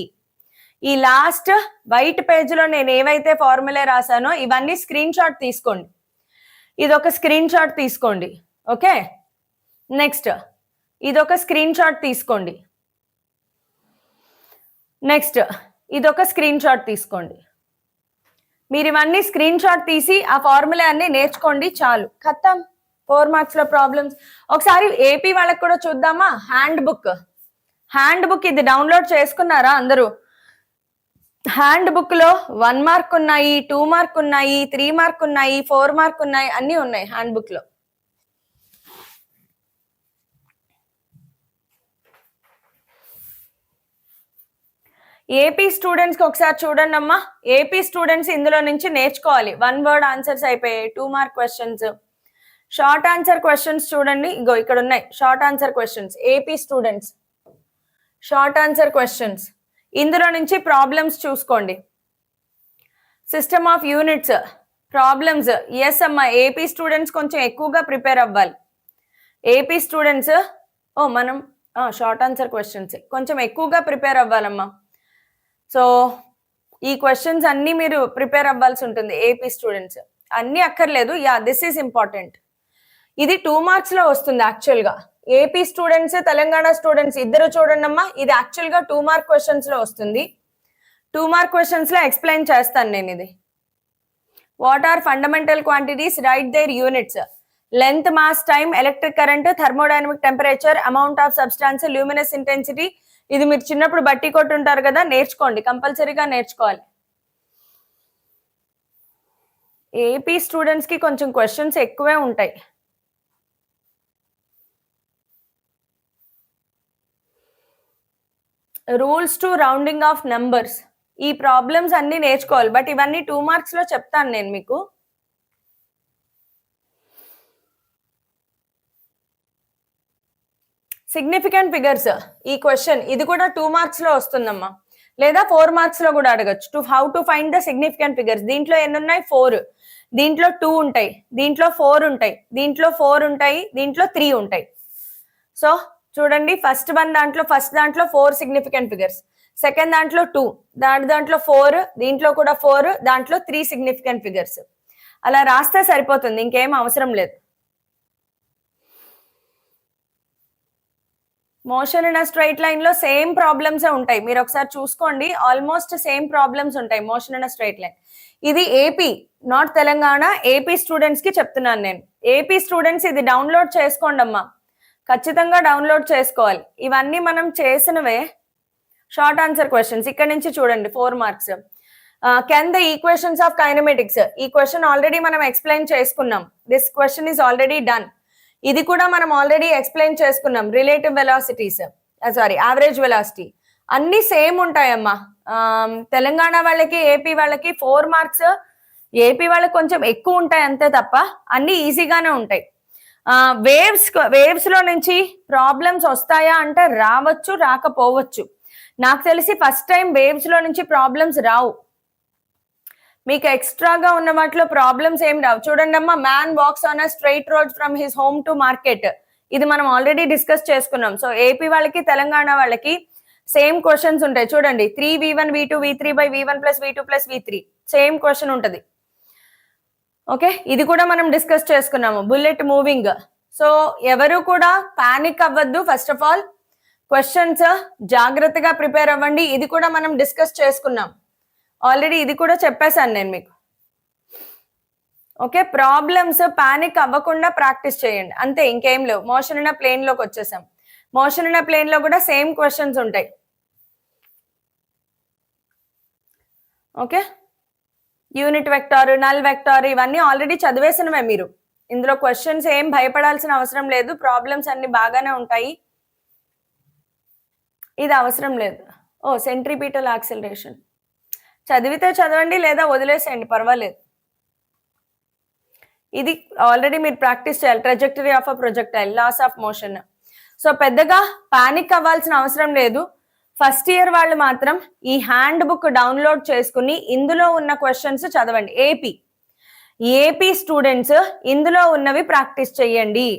ఈ లాస్ట్ వైట్ పేజ్లో నేను ఏవైతే ఫార్ములే రాసానో ఇవన్నీ స్క్రీన్ షాట్ తీసుకోండి. ఇదొక స్క్రీన్ షాట్ తీసుకోండి. ఓకే, నెక్స్ట్ ఇదొక స్క్రీన్ షాట్ తీసుకోండి. నెక్స్ట్ ఇదొక స్క్రీన్ షాట్ తీసుకోండి. మీరు ఇవన్నీ స్క్రీన్ షాట్ తీసి ఆ ఫార్ములా అన్ని నేర్చుకోండి, చాలు, ఖతం. 4 మార్క్స్ లో ప్రాబ్లమ్స్. ఒకసారి ఏపీ వాళ్ళకి కూడా చూద్దామా? హ్యాండ్ బుక్ ఇది డౌన్లోడ్ చేసుకున్నారా అందరూ? హ్యాండ్ బుక్ లో 1 మార్క్ ఉన్నాయి, 2 మార్క్ ఉన్నాయి, 3 మార్క్ ఉన్నాయి, 4 మార్క్ ఉన్నాయి, అన్ని ఉన్నాయి హ్యాండ్ బుక్ లో. ఏపీ స్టూడెంట్స్ కి ఒకసారి చూడండి అమ్మా. ఏపీ స్టూడెంట్స్ ఇందులో నుంచి నేర్చుకోవాలి. 1 వర్డ్ ఆన్సర్స్ అయిపోయాయి, 2 mark questions. Short answer questions చూడండి, ఇగో ఇక్కడ ఉన్నాయి short answer questions. AP students short answer questions, ఇందులో నుంచి ప్రాబ్లమ్స్ చూసుకోండి. System of units problems. Yes అమ్మా, ఏపీ స్టూడెంట్స్ కొంచెం ఎక్కువగా ప్రిపేర్ అవ్వాలి. ఏపీ స్టూడెంట్స్ మనం షార్ట్ ఆన్సర్ క్వశ్చన్స్ కొంచెం ఎక్కువగా ప్రిపేర్ అవ్వాలమ్మా. సో ఈ క్వశ్చన్స్ అన్ని మీరు ప్రిపేర్ అవ్వాల్సి ఉంటుంది. ఏపీ స్టూడెంట్స్ అన్ని అక్కర్లేదు, యా దిస్ ఈస్ ఇంపార్టెంట్. ఇది 2 మార్క్స్ లో వస్తుంది యాక్చువల్ గా. ఏపీ స్టూడెంట్స్, తెలంగాణ స్టూడెంట్స్ ఇద్దరు చూడండి అమ్మా, ఇది యాక్చువల్ గా 2 మార్క్ క్వశ్చన్స్ లో వస్తుంది. 2 మార్క్ క్వశ్చన్స్ లో ఎక్స్ప్లెయిన్ చేస్తాను నేను ఇది. What are fundamental quantities, write their units. Length, mass, time, electric current, thermodynamic temperature, amount of substance, luminous intensity. ఇది మీరు చిన్నప్పుడు బట్టి కొట్టుంటారు కదా, నేర్చుకోండి, కంపల్సరీగా నేర్చుకోవాలి. ఏపీ స్టూడెంట్స్ కి కొంచెం క్వశ్చన్స్ ఎక్కువే ఉంటాయి. Rules to rounding off numbers, ఈ ప్రాబ్లమ్స్ అన్ని నేర్చుకోవాలి. బట్ ఇవన్నీ 2 మార్క్స్ లో చెప్తాను నేను మీకు. సిగ్నిఫికెంట్ ఫిగర్స్, ఈ క్వశ్చన్ ఇది కూడా 2 మార్క్స్ లో వస్తుందమ్మా, లేదా 4 మార్క్స్ లో కూడా అడగచ్చు. How to find the significant figures. దీంట్లో ఎన్ని ఉన్నాయి? 4. దీంట్లో 2 ఉంటాయి, దీంట్లో 4 ఉంటాయి, దీంట్లో 4 ఉంటాయి, దీంట్లో 3 ఉంటాయి. సో చూడండి, ఫస్ట్ దాంట్లో 4 సిగ్నిఫికెంట్ ఫిగర్స్, సెకండ్ దాంట్లో 2, దాంట్లో 4, దీంట్లో కూడా 4, దాంట్లో 3 సిగ్నిఫికెంట్ ఫిగర్స్. అలా రాస్తే సరిపోతుంది, ఇంకేం అవసరం లేదు. మోషన్ ఇన్ స్ట్రైట్ లైన్ లో సేమ్ ప్రాబ్లమ్స్ ఉంటాయి, మీరు ఒకసారి చూసుకోండి. ఆల్మోస్ట్ సేమ్ ప్రాబ్లమ్స్ ఉంటాయి మోషన్ ఇన్ స్ట్రైట్ లైన్. ఇది AP, not Telangana. AP students కి చెప్తున్నాను నేను. ఏపీ స్టూడెంట్స్ ఇది డౌన్లోడ్ చేసుకోండి అమ్మా, ఖచ్చితంగా డౌన్లోడ్ చేసుకోవాలి. ఇవన్నీ మనం చేసినవే షార్ట్ ఆన్సర్ క్వశ్చన్స్. ఇక్కడ నుంచి చూడండి 4 marks. Can the equations of kinematics, ఈ క్వశ్చన్ ఆల్రెడీ మనం ఎక్స్ప్లెయిన్ చేసుకున్నాం. This question is already done. ఇది కూడా మనం ఆల్రెడీ ఎక్స్ప్లెయిన్ చేసుకున్నాం. Relative velocities, sorry average velocity అన్ని సేమ్ ఉంటాయమ్మా. తెలంగాణ వాళ్ళకి, ఏపీ వాళ్ళకి 4 మార్క్స్, ఏపీ వాళ్ళకి కొంచెం ఎక్కువ ఉంటాయి అంతే తప్ప అన్ని ఈజీగానే ఉంటాయి. వేవ్స్ లో నుంచి ప్రాబ్లమ్స్ వస్తాయా అంటే రావచ్చు, రాకపోవచ్చు. నాకు తెలిసి ఫస్ట్ టైం వేవ్స్ లో నుంచి ప్రాబ్లమ్స్ రావు. మీకు ఎక్స్ట్రాగా ఉన్న వాటిలో ప్రాబ్లమ్స్ ఏం రావు. చూడండి అమ్మా, man walks on a straight road from his home to market, ఇది మనం ఆల్రెడీ డిస్కస్ చేసుకున్నాం. సో ఏపీ వాళ్ళకి, తెలంగాణ వాళ్ళకి సేమ్ క్వశ్చన్స్ ఉంటాయి. చూడండి 3v1 v2 v3 by v1 plus v2 plus v3 same question ఉంటది. ఓకే, ఇది కూడా మనం డిస్కస్ చేసుకున్నాము. Bullet moving. సో ఎవరు కూడా పానిక్ అవ్వద్దు. ఫస్ట్ ఆఫ్ ఆల్ క్వశ్చన్స్ జాగ్రత్తగా ప్రిపేర్ అవ్వండి. ఇది కూడా మనం డిస్కస్ చేసుకున్నాం ఆల్రెడీ, ఇది కూడా చెప్పేశాను నేను మీకు. ఓకే, ప్రాబ్లమ్స్ పానిక్ అవ్వకుండా ప్రాక్టీస్ చేయండి అంతే, ఇంకేం లేవు. మోషన్ ఇన్ ప్లేన్ లోకి వచ్చేసాం. మోషన్ ఇన్ ప్లేన్ లో కూడా సేమ్ క్వశ్చన్స్ ఉంటాయి. Okay, unit vector, null vector ఇవన్నీ ఆల్రెడీ చదివేసినవే మీరు. ఇందులో క్వశ్చన్స్ ఏం భయపడాల్సిన అవసరం లేదు. ప్రాబ్లమ్స్ అన్ని బాగానే ఉంటాయి, ఇది అవసరం లేదు. సెంట్రిపీటల్ యాక్సిలరేషన్ చదివితే చదవండి, లేదా వదిలేసేయండి, పర్వాలేదు. ఇది ఆల్రెడీ మీరు ప్రాక్టీస్ చేయాలి. Trajectory of a projectile, laws of motion. So పెద్దగా పానిక్ అవ్వాల్సిన అవసరం లేదు. ఫస్ట్ ఇయర్ వాళ్ళు మాత్రం ఈ హ్యాండ్ బుక్ డౌన్లోడ్ చేసుకుని ఇందులో ఉన్న క్వశ్చన్స్ చదవండి. ఏపీ స్టూడెంట్స్ ఇందులో ఉన్నవి ప్రాక్టీస్ చేయండి.